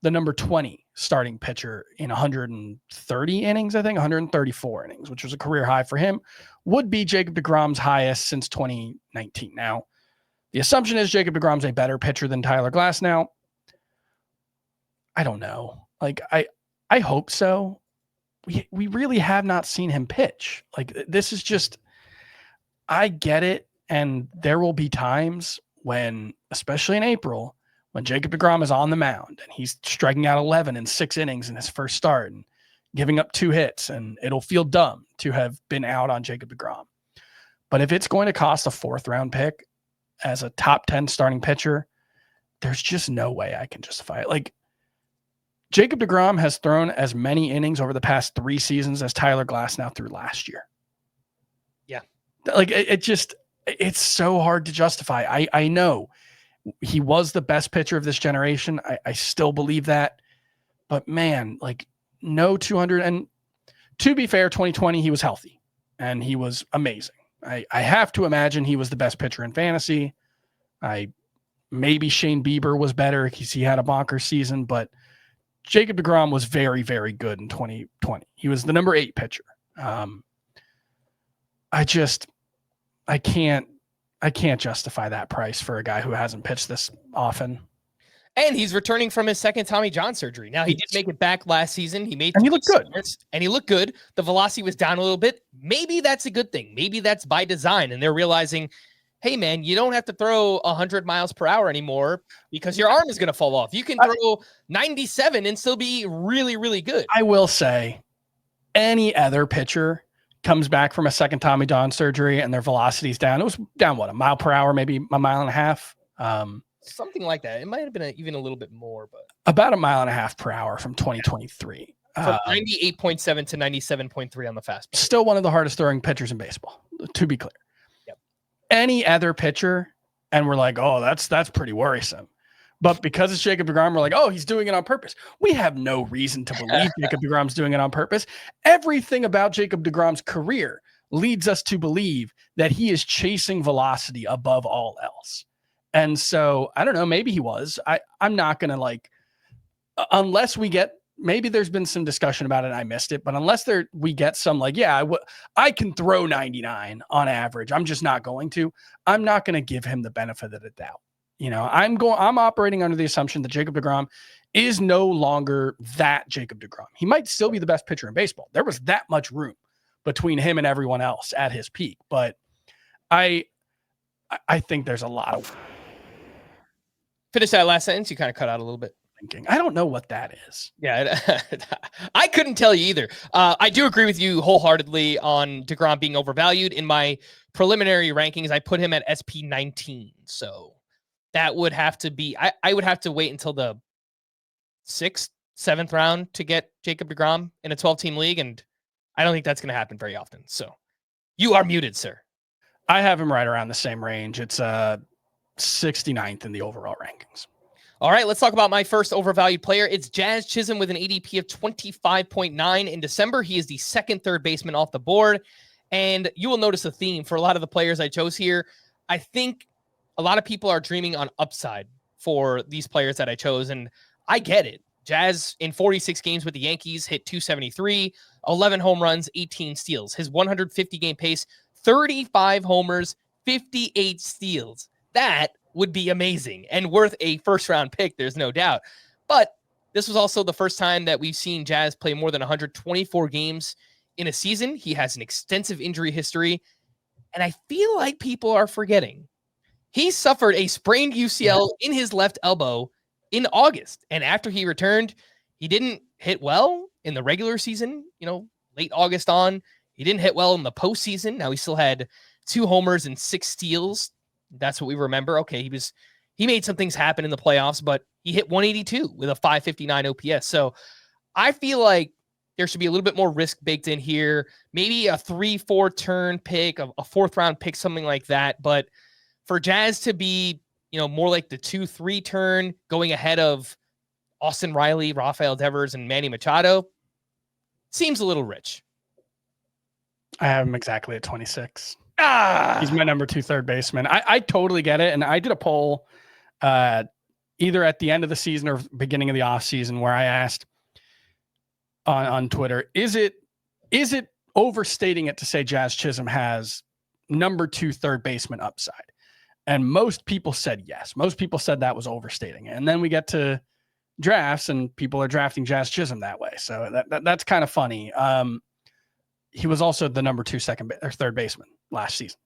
the number 20 starting pitcher in 130 innings, I think, 134 innings, which was a career high for him. Would be Jacob deGrom's highest since 2019. Now, the assumption is Jacob deGrom's a better pitcher than Tyler Glasnow. I don't know. Like, I hope so. We really have not seen him pitch. Like, this is just, I get it. And there will be times when, especially in April, when Jacob deGrom is on the mound and he's striking out 11 in 6 innings in his first start and giving up 2 hits, and it'll feel dumb to have been out on Jacob deGrom. But if it's going to cost a 4th round pick as a top 10 starting pitcher, there's just no way I can justify it. Like, Jacob deGrom has thrown as many innings over the past 3 seasons as Tyler Glasnow threw last year. Yeah. Like, it's so hard to justify. I know he was the best pitcher of this generation. I still believe that. But man, like, no 200. And to be fair, 2020, he was healthy and he was amazing. I have to imagine he was the best pitcher in fantasy. Maybe Shane Bieber was better because he had a bonker season, but Jacob deGrom was very, very good in 2020. He was the number 8 pitcher. I can't justify that price for a guy who hasn't pitched this often. And he's returning from his second Tommy John surgery. Now, he did make it back last season. He looked good. And he looked good. The velocity was down a little bit. Maybe that's a good thing. Maybe that's by design. And they're realizing, hey, man, you don't have to throw 100 miles per hour anymore because your arm is going to fall off. You can throw 97 and still be really, really good. I will say, any other pitcher comes back from a second Tommy John surgery and their velocity's down. It was down, what, a mile per hour, maybe a mile and a half? Something like that. It might have been even a little bit more, but about a mile and a half per hour from 2023. From 98.7 to 97.3 on the fastball. Still one of the hardest throwing pitchers in baseball, to be clear. Yep. Any other pitcher, and we're like, oh, that's pretty worrisome. But because it's Jacob deGrom, we're like, oh, he's doing it on purpose. We have no reason to believe Jacob deGrom's doing it on purpose. Everything about Jacob deGrom's career leads us to believe that he is chasing velocity above all else. And so, I don't know, maybe he was. I'm not going to unless we get, maybe there's been some discussion about it and I missed it, but unless we get some I can throw 99 on average. I'm just not going to. I'm not going to give him the benefit of the doubt. I'm operating under the assumption that Jacob deGrom is no longer that Jacob deGrom. He might still be the best pitcher in baseball. There was that much room between him and everyone else at his peak, but I think there's a lot of Finish that last sentence. You kind of cut out a little bit. Thinking. I don't know what that is. Yeah, I couldn't tell you either. I do agree with you wholeheartedly on deGrom being overvalued. In my preliminary rankings, I put him at SP 19. So that would have to be, I would have to wait until the 6th, 7th round to get Jacob deGrom in a 12-team league. And I don't think that's going to happen very often. So you are muted, sir. I have him right around the same range. It's 69th in the overall rankings. All right, let's talk about my first overvalued player. It's Jazz Chisholm with an ADP of 25.9 in December. He is the second third baseman off the board. And you will notice a theme for a lot of the players I chose here. I think a lot of people are dreaming on upside for these players that I chose, and I get it. Jazz in 46 games with the Yankees hit 273, 11 home runs, 18 steals. His 150-game pace, 35 homers, 58 steals. That would be amazing and worth a first-round pick, there's no doubt. But this was also the first time that we've seen Jazz play more than 124 games in a season. He has an extensive injury history, and I feel like people are forgetting. He suffered a sprained UCL in his left elbow in August, and after he returned, he didn't hit well in the regular season, late August on. He didn't hit well in the postseason. Now, he still had 2 homers and 6 steals. That's what we remember. Okay, he made some things happen in the playoffs, but he hit 182 with a 559 OPS. So I feel like there should be a little bit more risk baked in here. Maybe a 3-4 turn pick, a 4th round pick, something like that. But for Jazz to be, more like the 2-3 turn going ahead of Austin Riley, Rafael Devers, and Manny Machado seems a little rich. I have him exactly at 26. He's my number 2 third baseman. I totally get it. And I did a poll either at the end of the season or beginning of the off season where I asked on Twitter, is it overstating it to say Jazz Chisholm has number 2 third baseman upside? And most people said yes. Most people said that was overstating it. And then we get to drafts and people are drafting Jazz Chisholm that way. So that's kind of funny. He was also the number 2 third baseman last season.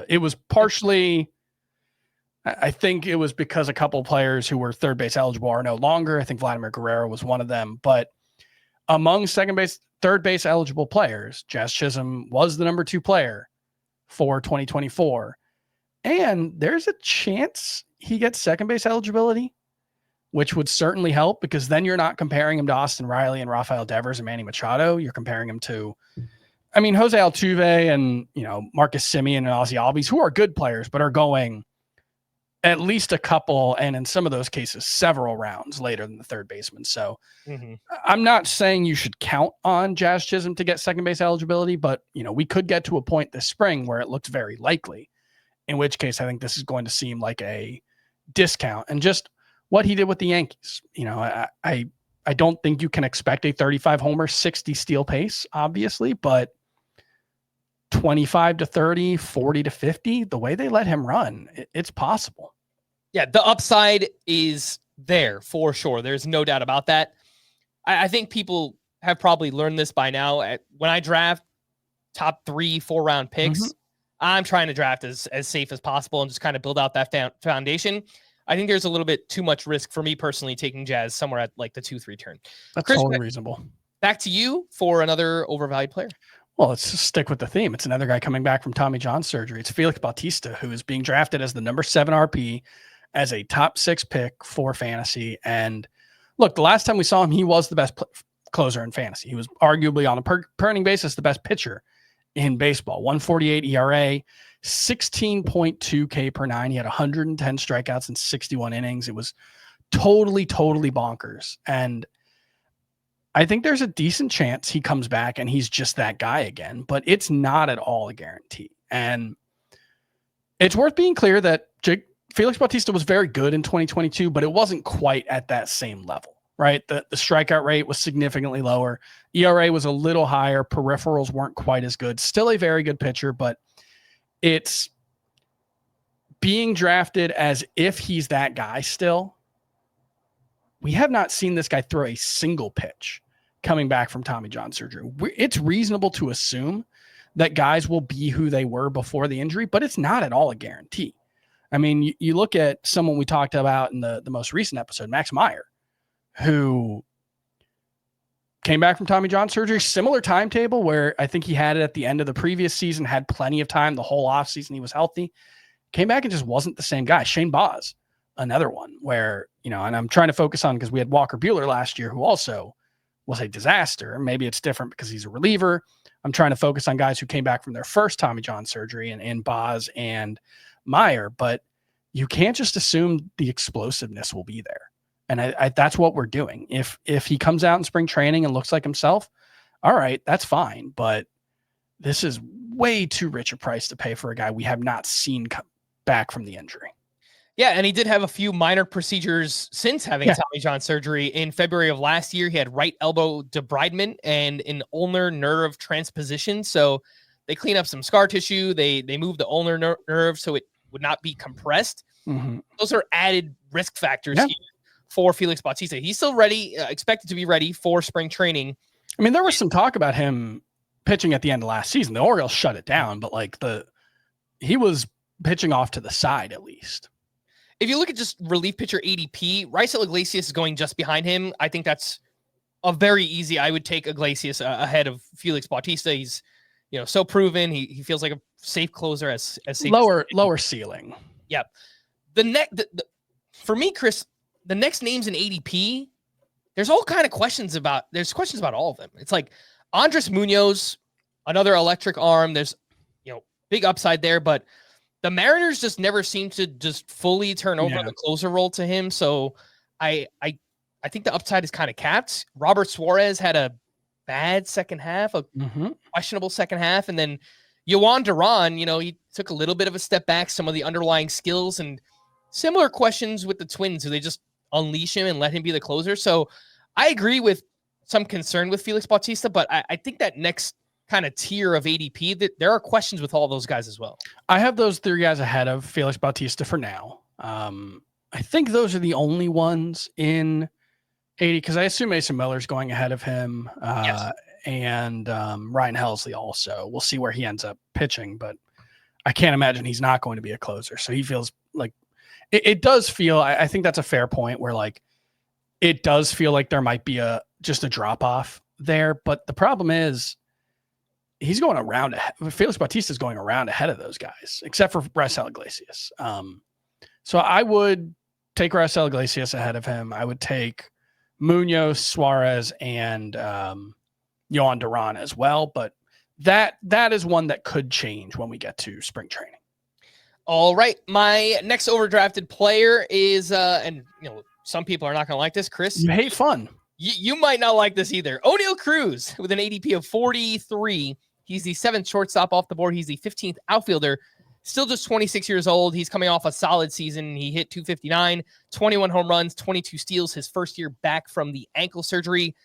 It was partially, I think it was because a couple of players who were third base eligible are no longer. I think Vladimir Guerrero was one of them. But among third base eligible players, Jazz Chisholm was the number 2 player for 2024. And there's a chance he gets second base eligibility, which would certainly help because then you're not comparing him to Austin Riley and Rafael Devers and Manny Machado. You're comparing him to, Jose Altuve and, Marcus Semien and Ozzie Albies, who are good players, but are going at least a couple, and in some of those cases, several rounds later than the third baseman. So I'm not saying you should count on Jazz Chisholm to get second base eligibility, but, we could get to a point this spring where it looks very likely. in which case I think this is going to seem like a discount. And just what he did with the Yankees, I don't think you can expect a 35 homer, 60 steal pace, obviously, but 25 to 30, 40 to 50, the way they let him run, it's possible. Yeah, the upside is there for sure. There's no doubt about that. I think people have probably learned this by now. When I draft top 3-4 round picks, I'm trying to draft as safe as possible and just kind of build out that foundation. I think there's a little bit too much risk for me personally taking Jazz somewhere at like the 2-3 turn. That's Chris, totally reasonable. Back to you for another overvalued player. Well, let's just stick with the theme. It's another guy coming back from Tommy John surgery. It's Felix Bautista, who is being drafted as the number 7 RP, as a top 6 pick for fantasy. And look, the last time we saw him, he was the best closer in fantasy. He was arguably on a per inning basis the best pitcher in baseball. 148 ERA, 16.2 K per 9. He had 110 strikeouts in 61 innings. It was totally bonkers. And I think there's a decent chance he comes back and he's just that guy again, but it's not at all a guarantee. And it's worth being clear that Felix Bautista was very good in 2022, but it wasn't quite at that same level, right? The strikeout rate was significantly lower. ERA was a little higher. Peripherals weren't quite as good. Still a very good pitcher, but it's being drafted as if he's that guy still. We have not seen this guy throw a single pitch coming back from Tommy John surgery. It's reasonable to assume that guys will be who they were before the injury, but it's not at all a guarantee. I mean, you look at someone we talked about in the most recent episode, Max Meyer, who came back from Tommy John surgery, similar timetable where I think he had it at the end of the previous season, had plenty of time, the whole offseason he was healthy, came back and just wasn't the same guy. Shane Baz, another one where, and I'm trying to focus on because we had Walker Buehler last year who also was a disaster. Maybe it's different because he's a reliever. I'm trying to focus on guys who came back from their first Tommy John surgery and Baz and Meyer, but you can't just assume the explosiveness will be there. And I that's what we're doing. If he comes out in spring training and looks like himself, all right, that's fine. But this is way too rich a price to pay for a guy we have not seen come back from the injury. Yeah, and he did have a few minor procedures since having Tommy John surgery. In February of last year, he had right elbow debridement and an ulnar nerve transposition. So they clean up some scar tissue. They moved the ulnar nerve so it would not be compressed. Those are added risk factors here for Felix Bautista. He's still ready, expected to be ready for spring training. I mean, there was some talk about him pitching at the end of last season. The Orioles shut it down, but he was pitching off to the side at least. If you look at just relief pitcher ADP, Raisel Iglesias is going just behind him. I think that's a very easy. I would take Iglesias ahead of Felix Bautista. He's, so proven. He feels like a safe closer as safe lower ceiling. Yep. For me, Chris, the next names in ADP, there's all kind of questions about. There's questions about all of them. It's like Andres Munoz, another electric arm. There's big upside there, but the Mariners just never seem to just fully turn over the closer role to him. So I think the upside is kind of capped. Robert Suarez had a bad second half, a questionable second half. And then Yohan Duran, he took a little bit of a step back, some of the underlying skills and similar questions with the Twins. Do they just unleash him and let him be the closer? So I agree with some concern with Felix Bautista, but I think that next kind of tier of ADP, that there are questions with all those guys as well. I have those 3 guys ahead of Felix Bautista for now. I think those are the only ones in 80 because I assume Mason Miller's going ahead of him. And Ryan Helsley also. We'll see where he ends up pitching, but I can't imagine he's not going to be a closer. So he feels like it does feel, I think that's a fair point where it does feel like there might be just a drop off there. But the problem is he's going around. Felix Bautista is going around ahead of those guys, except for Raisel Iglesias. So I would take Raisel Iglesias ahead of him. I would take Munoz, Suarez, and Yohan Duran as well. But that is one that could change when we get to spring training. All right. My next overdrafted player is, and some people are not going to like this, Chris. You hate fun. You might not like this either. Oneil Cruz with an ADP of 43. He's the 7th shortstop off the board. He's the 15th outfielder. Still just 26 years old. He's coming off a solid season. He hit 259, 21 home runs, 22 steals his first year back from the ankle surgery.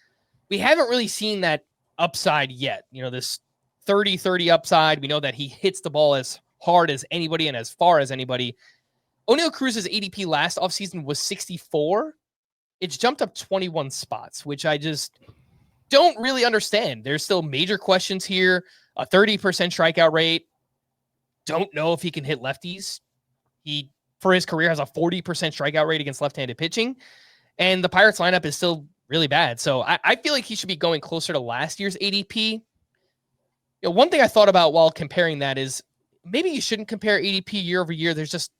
We haven't really seen that upside yet. This 30-30 upside. We know that he hits the ball as hard as anybody and as far as anybody. Oneil Cruz's ADP last offseason was 64. It's jumped up 21 spots, which I just don't really understand. There's still major questions here. A 30% strikeout rate. Don't know if he can hit lefties. He, for his career, has a 40% strikeout rate against left-handed pitching. And the Pirates lineup is still really bad. So I feel like he should be going closer to last year's ADP. One thing I thought about while comparing that is maybe you shouldn't compare ADP year over year. It's just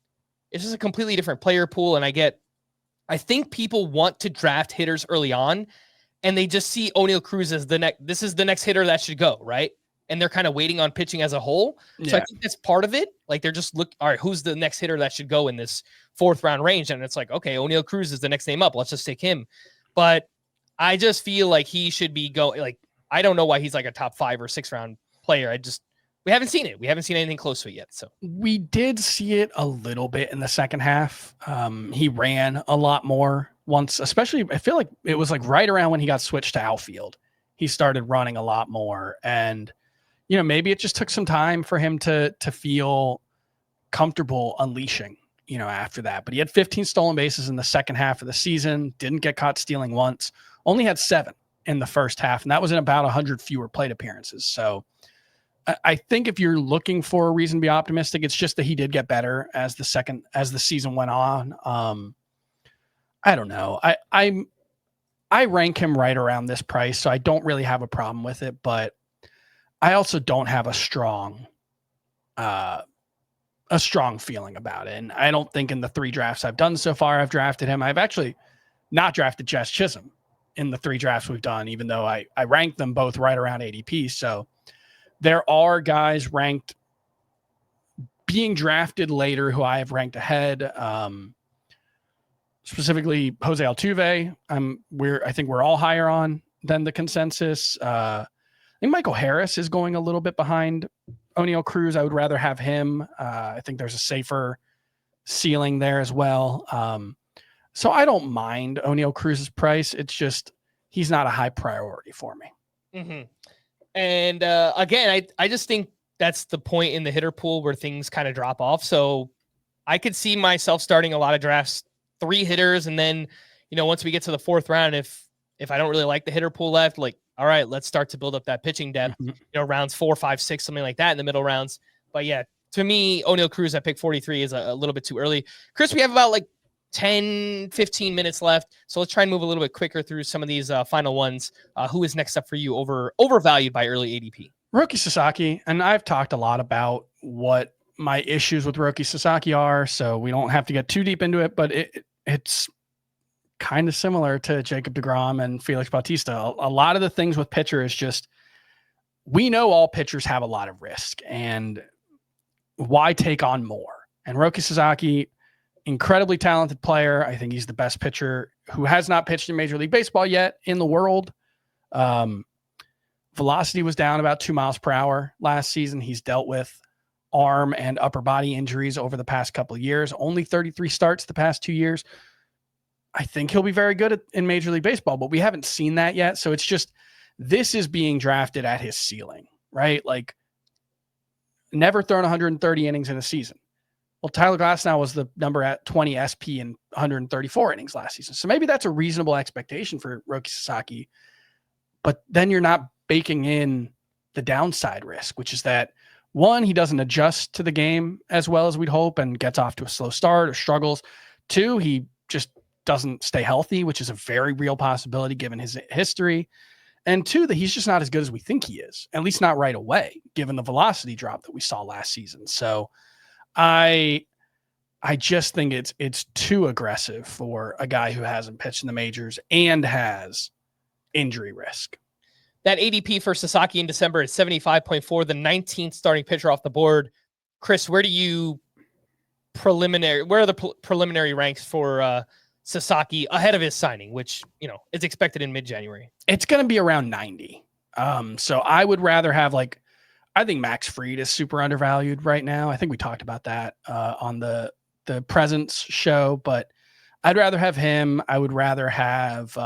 a completely different player pool. And I think people want to draft hitters early on and they just see Oneil Cruz as this is the next hitter that should go, right? And they're kind of waiting on pitching as a whole. So I think that's part of it. Like they're just all right, who's the next hitter that should go in this 4th round range? And it's like, okay, Oneil Cruz is the next name up. Let's just take him. But I just feel like he should be going, like, I don't know why he's like a top 5 or 6 round player. We haven't seen it. We haven't seen anything close to it yet. So we did see it a little bit in the second half. He ran a lot more once, especially I feel like it was like right around when he got switched to outfield. He started running a lot more. And maybe it just took some time for him to feel comfortable unleashing, after that. But he had 15 stolen bases in the second half of the season, didn't get caught stealing once, only had 7 in the first half. And that was in about 100 fewer plate appearances. So I think if you're looking for a reason to be optimistic, it's just that he did get better as the season went on. I don't know. I rank him right around this price, so I don't really have a problem with it, but I also don't have a strong feeling about it. And I don't think in the 3 drafts I've done so far, I've drafted him. I've actually not drafted Jess Chisholm in the 3 drafts we've done, even though I ranked them both right around ADP. So there are guys ranked being drafted later who I have ranked ahead. Specifically Jose Altuve. I think we're all higher on than the consensus. I think Michael Harris is going a little bit behind Oneil Cruz. I would rather have him. I think there's a safer ceiling there as well. So I don't mind Oneil Cruz's price. It's just he's not a high priority for me. Mm-hmm. And again, I just think that's the point in the hitter pool where things kind of drop off. So I could see myself starting a lot of drafts, 3 hitters. And then, once we get to the 4th round, if I don't really like the hitter pool left, like, all right, let's start to build up that pitching depth, rounds 4, 5, 6, something like that in the middle rounds. But yeah, to me, Oneil Cruz at pick 43 is a little bit too early. Chris, we have about like 10, 15 minutes left. So let's try and move a little bit quicker through some of these final ones. Who is next up for you overvalued by early ADP? Roki Sasaki. And I've talked a lot about what my issues with Roki Sasaki are, so we don't have to get too deep into it, but it's kind of similar to Jacob deGrom and Felix Bautista. A lot of the things with pitcher is just, we know all pitchers have a lot of risk, and why take on more? And Roki Sasaki, incredibly talented player. I think he's the best pitcher who has not pitched in Major League Baseball yet in the world. Velocity was down about 2 miles per hour last season. He's dealt with arm and upper body injuries over the past couple of years, only 33 starts the past 2 years. I think he'll be very good in Major League Baseball, but we haven't seen that yet. So it's just, this is being drafted at his ceiling, right? Like, never thrown 130 innings in a season. Well, Tyler Glasnow was the number at 20 SP in 134 innings last season. So maybe that's a reasonable expectation for Roki Sasaki, but then you're not baking in the downside risk, which is that, 1, he doesn't adjust to the game as well as we'd hope and gets off to a slow start or struggles. 2, he just doesn't stay healthy, which is a very real possibility given his history. And 2, that he's just not as good as we think he is, at least not right away, given the velocity drop that we saw last season. So I just think it's too aggressive for a guy who hasn't pitched in the majors and has injury risk. That ADP for Sasaki in December is 75.4, the 19th starting pitcher off the board. Chris, where are the preliminary ranks for Sasaki ahead of his signing, which, is expected in mid-January? It's going to be around 90. So I would rather have I think Max Fried is super undervalued right now. I think we talked about that on the Presence show, but I'd rather have him. I would rather have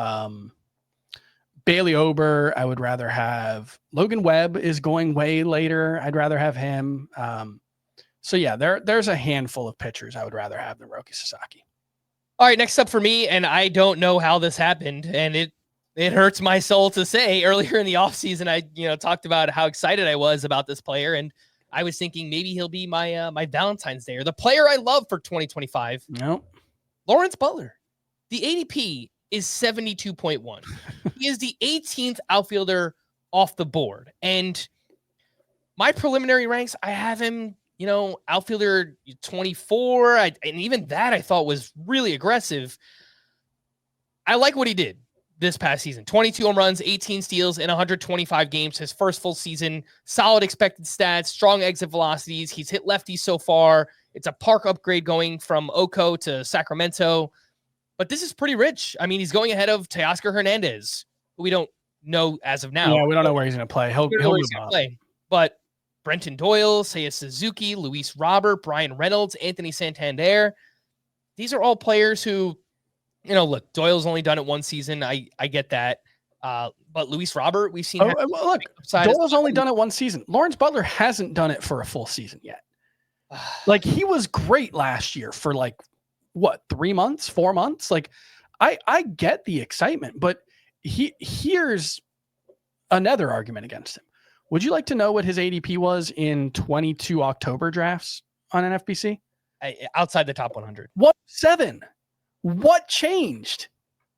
Bailey Ober. I would rather have Logan Webb is going way later. I'd rather have him. So yeah, there's a handful of pitchers I would rather have than Roki Sasaki. All right, next up for me, and I don't know how this happened, and it hurts my soul to say. Earlier in the offseason, I talked about how excited I was about this player, and I was thinking maybe he'll be my my Valentine's Day or the player I love for 2025. Nope. Lawrence Butler. The ADP is 72.1. He is the 18th outfielder off the board, and my preliminary ranks, I have him, outfielder 24. And even that I thought was really aggressive. I like what he did this past season. 22 home runs, 18 steals in 125 games. His first full season, solid expected stats, strong exit velocities. He's hit lefties so far. It's a park upgrade going from Oco to Sacramento. But this is pretty rich. I mean, he's going ahead of Teoscar Hernandez, who we don't know as of now. Yeah, we don't know where he's going to play. He'll move on. But Brenton Doyle, Seiya Suzuki, Luis Robert, Brian Reynolds, Anthony Santander. These are all players who, look, Doyle's only done it one season. I get that. But Luis Robert, we've seen. Look, Doyle's only done it one season. Lawrence Butler hasn't done it for a full season yet. Like, he was great last year for 3 months, 4 months. Like, I get the excitement, but here's another argument against him. Would you like to know what his ADP was in 22 October drafts on NFBC? Outside the top 100. 107. What changed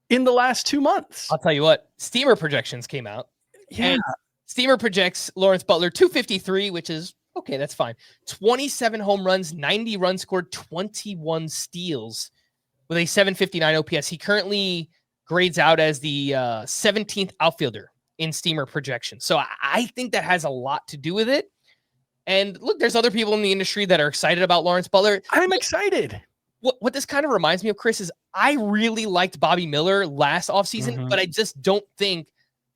in the last 2 months? I'll tell you what, Steamer projections came out. Yeah. And Steamer projects Lawrence Butler 253, which is okay. That's fine. 27 home runs, 90 runs scored, 21 steals with a 759 OPS. He currently grades out as the 17th outfielder in Steamer projections. So I think that has a lot to do with it. And look, there's other people in the industry that are excited about Lawrence Butler. I'm excited. What this kind of reminds me of, Chris, is I really liked Bobby Miller last offseason, but I just don't think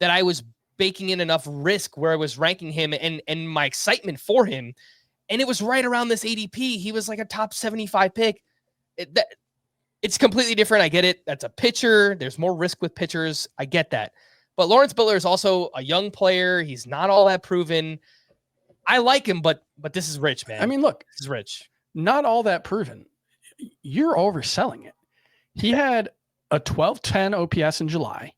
that I was baking in enough risk where I was ranking him and my excitement for him. And it was right around this ADP. He was like a top 75 pick. It's completely different. I get it. That's a pitcher. There's more risk with pitchers. I get that. But Lawrence Butler is also a young player. He's not all that proven. I like him, but this is rich, man. I mean, look, this is rich. Not all that proven. You're overselling it. He had a 1210 OPS in July.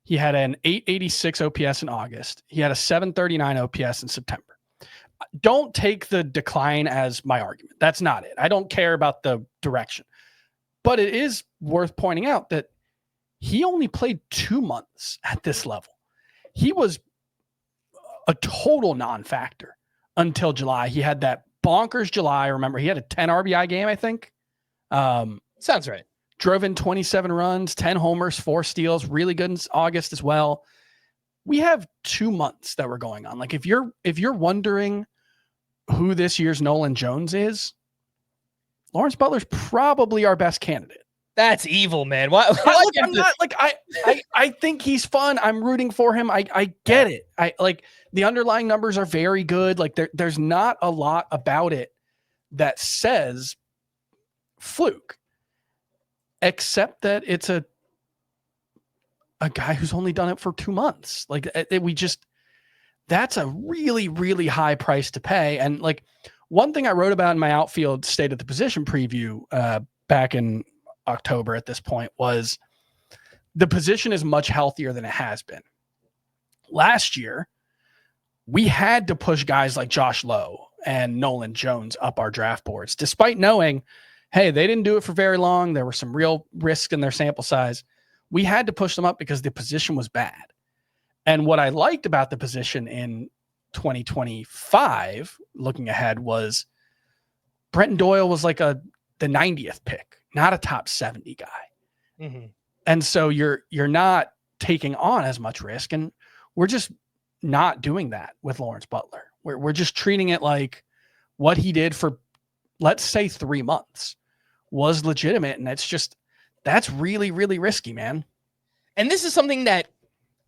He had an 886 OPS in August. He had a 739 OPS in September. Don't take the decline as my argument. That's not it. I don't care about the direction. But it is worth pointing out that he only played 2 months at this level. He was a total non-factor until July. He had that bonkers July. Remember, he had a 10 RBI game, I think. Sounds right. Drove in 27 runs, 10 homers, 4 steals, really good in August as well. We have 2 months that were going on. Like, if you're wondering who this year's Nolan Jones is, Lawrence Butler's probably our best candidate. That's evil, man. Why I'm not like I think he's fun. I'm rooting for him. I get it. I like the underlying numbers are very good. Like there's not a lot about it that says fluke, except that it's a guy who's only done it for 2 months. Like that's a really, really high price to pay. And like one thing I wrote about in my outfield state of the position preview back in October at this point was the position is much healthier than it has been. Last year, we had to push guys like Josh Lowe and Nolan Jones up our draft boards, despite knowing, hey, they didn't do it for very long. There were some real risks in their sample size. We had to push them up because the position was bad. And what I liked about the position in 2025, looking ahead, was Brenton Doyle was like the 90th pick, not a top 70 guy. Mm-hmm. And so you're not taking on as much risk. And we're just not doing that with Lawrence Butler. We're just treating it like what he did for, let's say, 3 months was legitimate. And that's really, really risky, man. And this is something that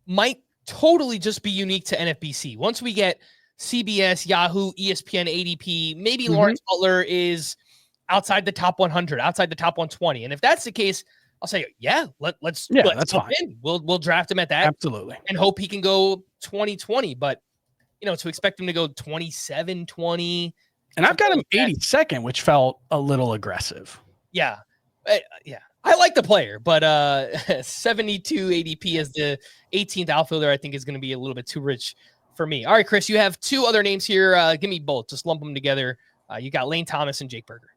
might totally just be unique to NFBC. Once we get CBS, Yahoo, ESPN, ADP, maybe Lawrence Butler is outside the top 100, outside the top 120. And if that's the case, I'll say, let's that's jump fine. in. We'll draft him at that. Absolutely. And hope he can go 2020. But, to expect him to go 27, 20. And I've got him 82nd, which felt a little aggressive. Yeah. I like the player, but 72 ADP as the 18th outfielder, I think is going to be a little bit too rich for me. All right, Chris, you have two other names here. Give me both. Just lump them together. You got Lane Thomas and Jake Burger.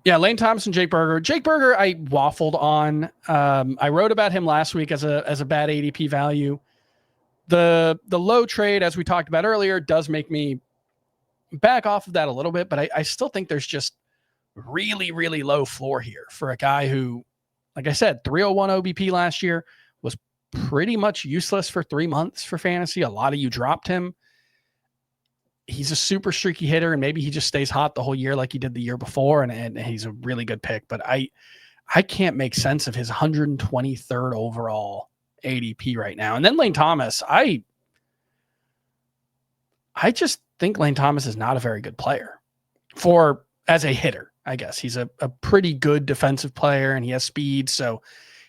Yeah, Lane Thomas and Jake Burger. Jake Burger, I waffled on. I wrote about him last week as a bad ADP value. The Lowe trade, as we talked about earlier, does make me back off of that a little bit, but I still think there's just really, really low floor here for a guy who, like I said, 301 OBP last year, was pretty much useless for 3 months for fantasy. A lot of you dropped him. He's a super streaky hitter, and maybe he just stays hot the whole year like he did the year before, and he's a really good pick. But I can't make sense of his 123rd overall ADP right now. And then Lane Thomas, I just think Lane Thomas is not a very good player as a hitter. I guess he's a pretty good defensive player, and he has speed, so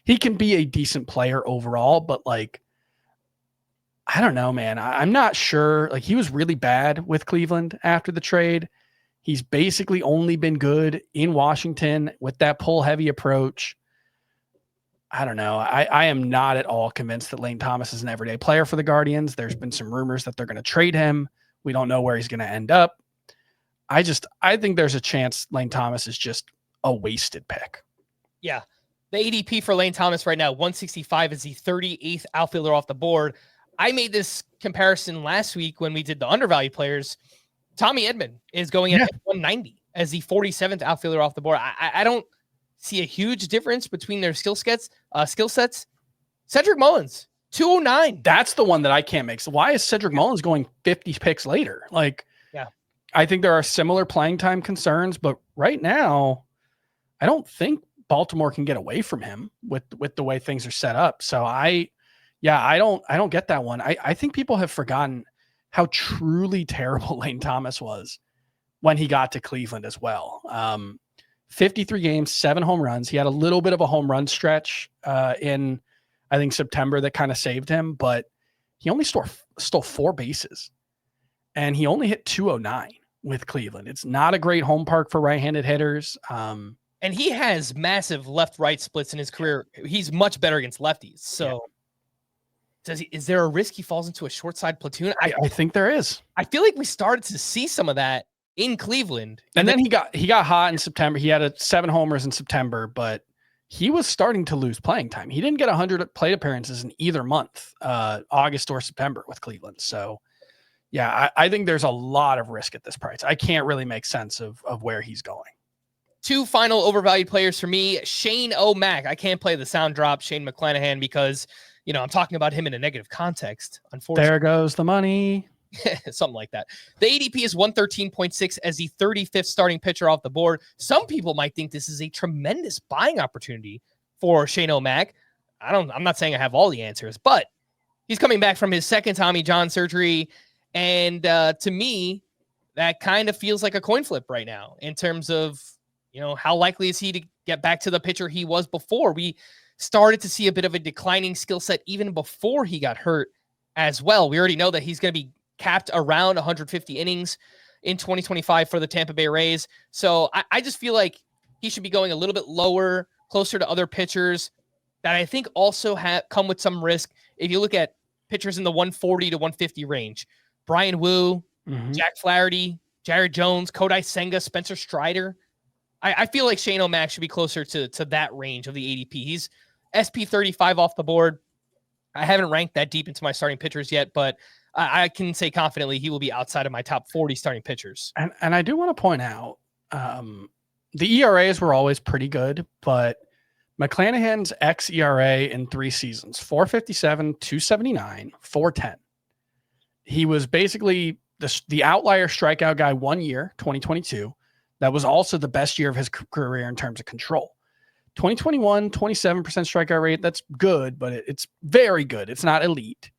he can be a decent player overall. But I don't know, man. I'm not sure. He was really bad with Cleveland after the trade. He's basically only been good in Washington with that pull heavy approach. I don't know. I am not at all convinced that Lane Thomas is an everyday player for the Guardians. There's been some rumors that they're going to trade him. We don't know where he's going to end up. I think there's a chance Lane Thomas is just a wasted pick. Yeah. The ADP for Lane Thomas right now, 165 is the 38th outfielder off the board. I made this comparison last week when we did the undervalued players. Tommy Edman is going at 190 as the 47th outfielder off the board. I don't see a huge difference between their skill sets. Cedric Mullins, 209. That's the one that I can't make. So why is Cedric Mullins going 50 picks later? I think there are similar playing time concerns, but right now, I don't think Baltimore can get away from him with the way things are set up. So I don't get that one. I think people have forgotten how truly terrible Lane Thomas was when he got to Cleveland as well. 53 games, 7 home runs. He had a little bit of a home run stretch in, I think, September that kind of saved him, but he only stole 4 bases. And he only hit 209 with Cleveland. It's not a great home park for right-handed hitters. And he has massive left-right splits in his career. He's much better against lefties. So is there a risk he falls into a short side platoon? I think there is. I feel like we started to see some of that in Cleveland. And then he got hot in September. He had 7 homers in September, but he was starting to lose playing time. He didn't get 100 plate appearances in either month, August or September with Cleveland. So yeah, I think there's a lot of risk at this price. I can't really make sense of where he's going. 2 final overvalued players for me. Shane O'Mac. I can't play the sound drop Shane McClanahan because, I'm talking about him in a negative context, unfortunately. There goes the money. Something like that. The ADP is 113.6 as the 35th starting pitcher off the board. Some people might think this is a tremendous buying opportunity for Shane O'Mac. I'm not saying I have all the answers, but he's coming back from his second Tommy John surgery. And to me, that kind of feels like a coin flip right now in terms of, how likely is he to get back to the pitcher he was before? We started to see a bit of a declining skill set even before he got hurt as well. We already know that he's going to be capped around 150 innings in 2025 for the Tampa Bay Rays. So I just feel like he should be going a little bit lower, closer to other pitchers that I think also come with some risk. If you look at pitchers in the 140 to 150 range, Brian Wu, Jack Flaherty, Jared Jones, Kodai Senga, Spencer Strider. I feel like Shane O'Mac should be closer to that range of the ADP. He's SP 35 off the board. I haven't ranked that deep into my starting pitchers yet, but I can say confidently he will be outside of my top 40 starting pitchers. And I do want to point out the ERAs were always pretty good, but McClanahan's xERA in 3 seasons, 457, 279, 410. He was basically the outlier strikeout guy 1 year, 2022. That was also the best year of his career in terms of control. 2021, 27% strikeout rate. That's good, but it's very good. It's not elite.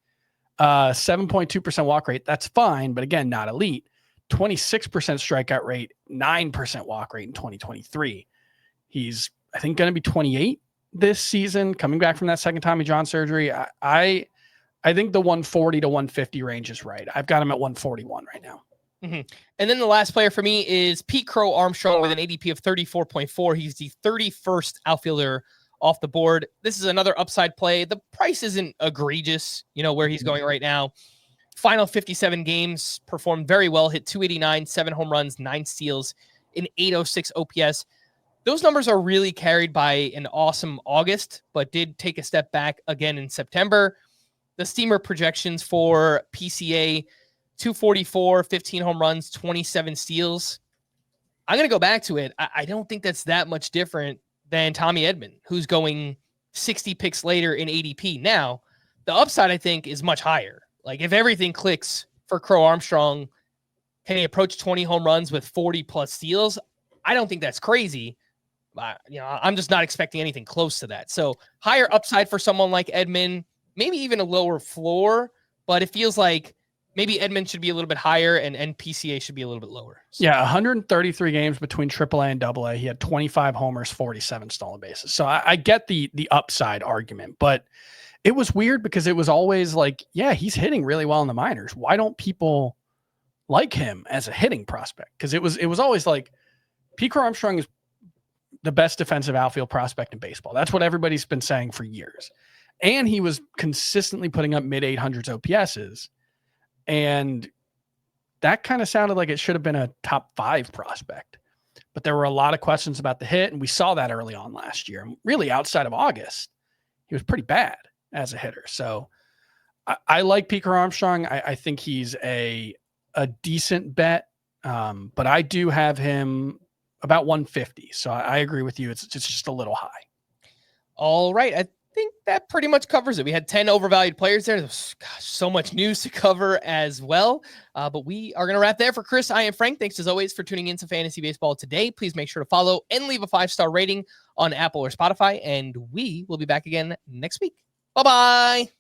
7.2% walk rate. That's fine, but again, not elite. 26% strikeout rate, 9% walk rate in 2023. He's, I think, going to be 28 this season, coming back from that second Tommy John surgery. I think the 140 to 150 range is right. I've got him at 141 right now. Mm-hmm. And then the last player for me is Pete Crow Armstrong with an ADP of 34.4. He's the 31st outfielder off the board. This is another upside play. The price isn't egregious, where he's going right now. Final 57 games, performed very well, hit 289, 7 home runs, 9 steals, an 806 OPS. Those numbers are really carried by an awesome August, but did take a step back again in September. The steamer projections for PCA, 244, 15 home runs, 27 steals. I'm going to go back to it. I don't think that's that much different than Tommy Edman, who's going 60 picks later in ADP. Now, the upside, I think, is much higher. Like, if everything clicks for Crow Armstrong, can he approach 20 home runs with 40-plus steals? I don't think that's crazy. I'm just not expecting anything close to that. So higher upside for someone like Edman, maybe even a lower floor, but it feels like maybe Edman should be a little bit higher and PCA should be a little bit lower. So. Yeah, 133 games between AAA and AA. He had 25 homers, 47 stolen bases. So I get the upside argument, but it was weird because it was always like, yeah, he's hitting really well in the minors. Why don't people like him as a hitting prospect? Because it was always like Pete Crow Armstrong is the best defensive outfield prospect in baseball. That's what everybody's been saying for years. And he was consistently putting up mid 800s OPSs. And that kind of sounded like it should have been a top 5 prospect. But there were a lot of questions about the hit. And we saw that early on last year. Really, outside of August, he was pretty bad as a hitter. So I like Pete Crow Armstrong. I think he's a decent bet. But I do have him about 150. So I agree with you. It's just a little high. All right. I think that pretty much covers it. We had 10 overvalued players there. There's so much news to cover as well. But we are going to wrap there. For Chris, I am Frank. Thanks as always for tuning in to Fantasy Baseball today. Please make sure to follow and leave a 5-star rating on Apple or Spotify. And we will be back again next week. Bye-bye.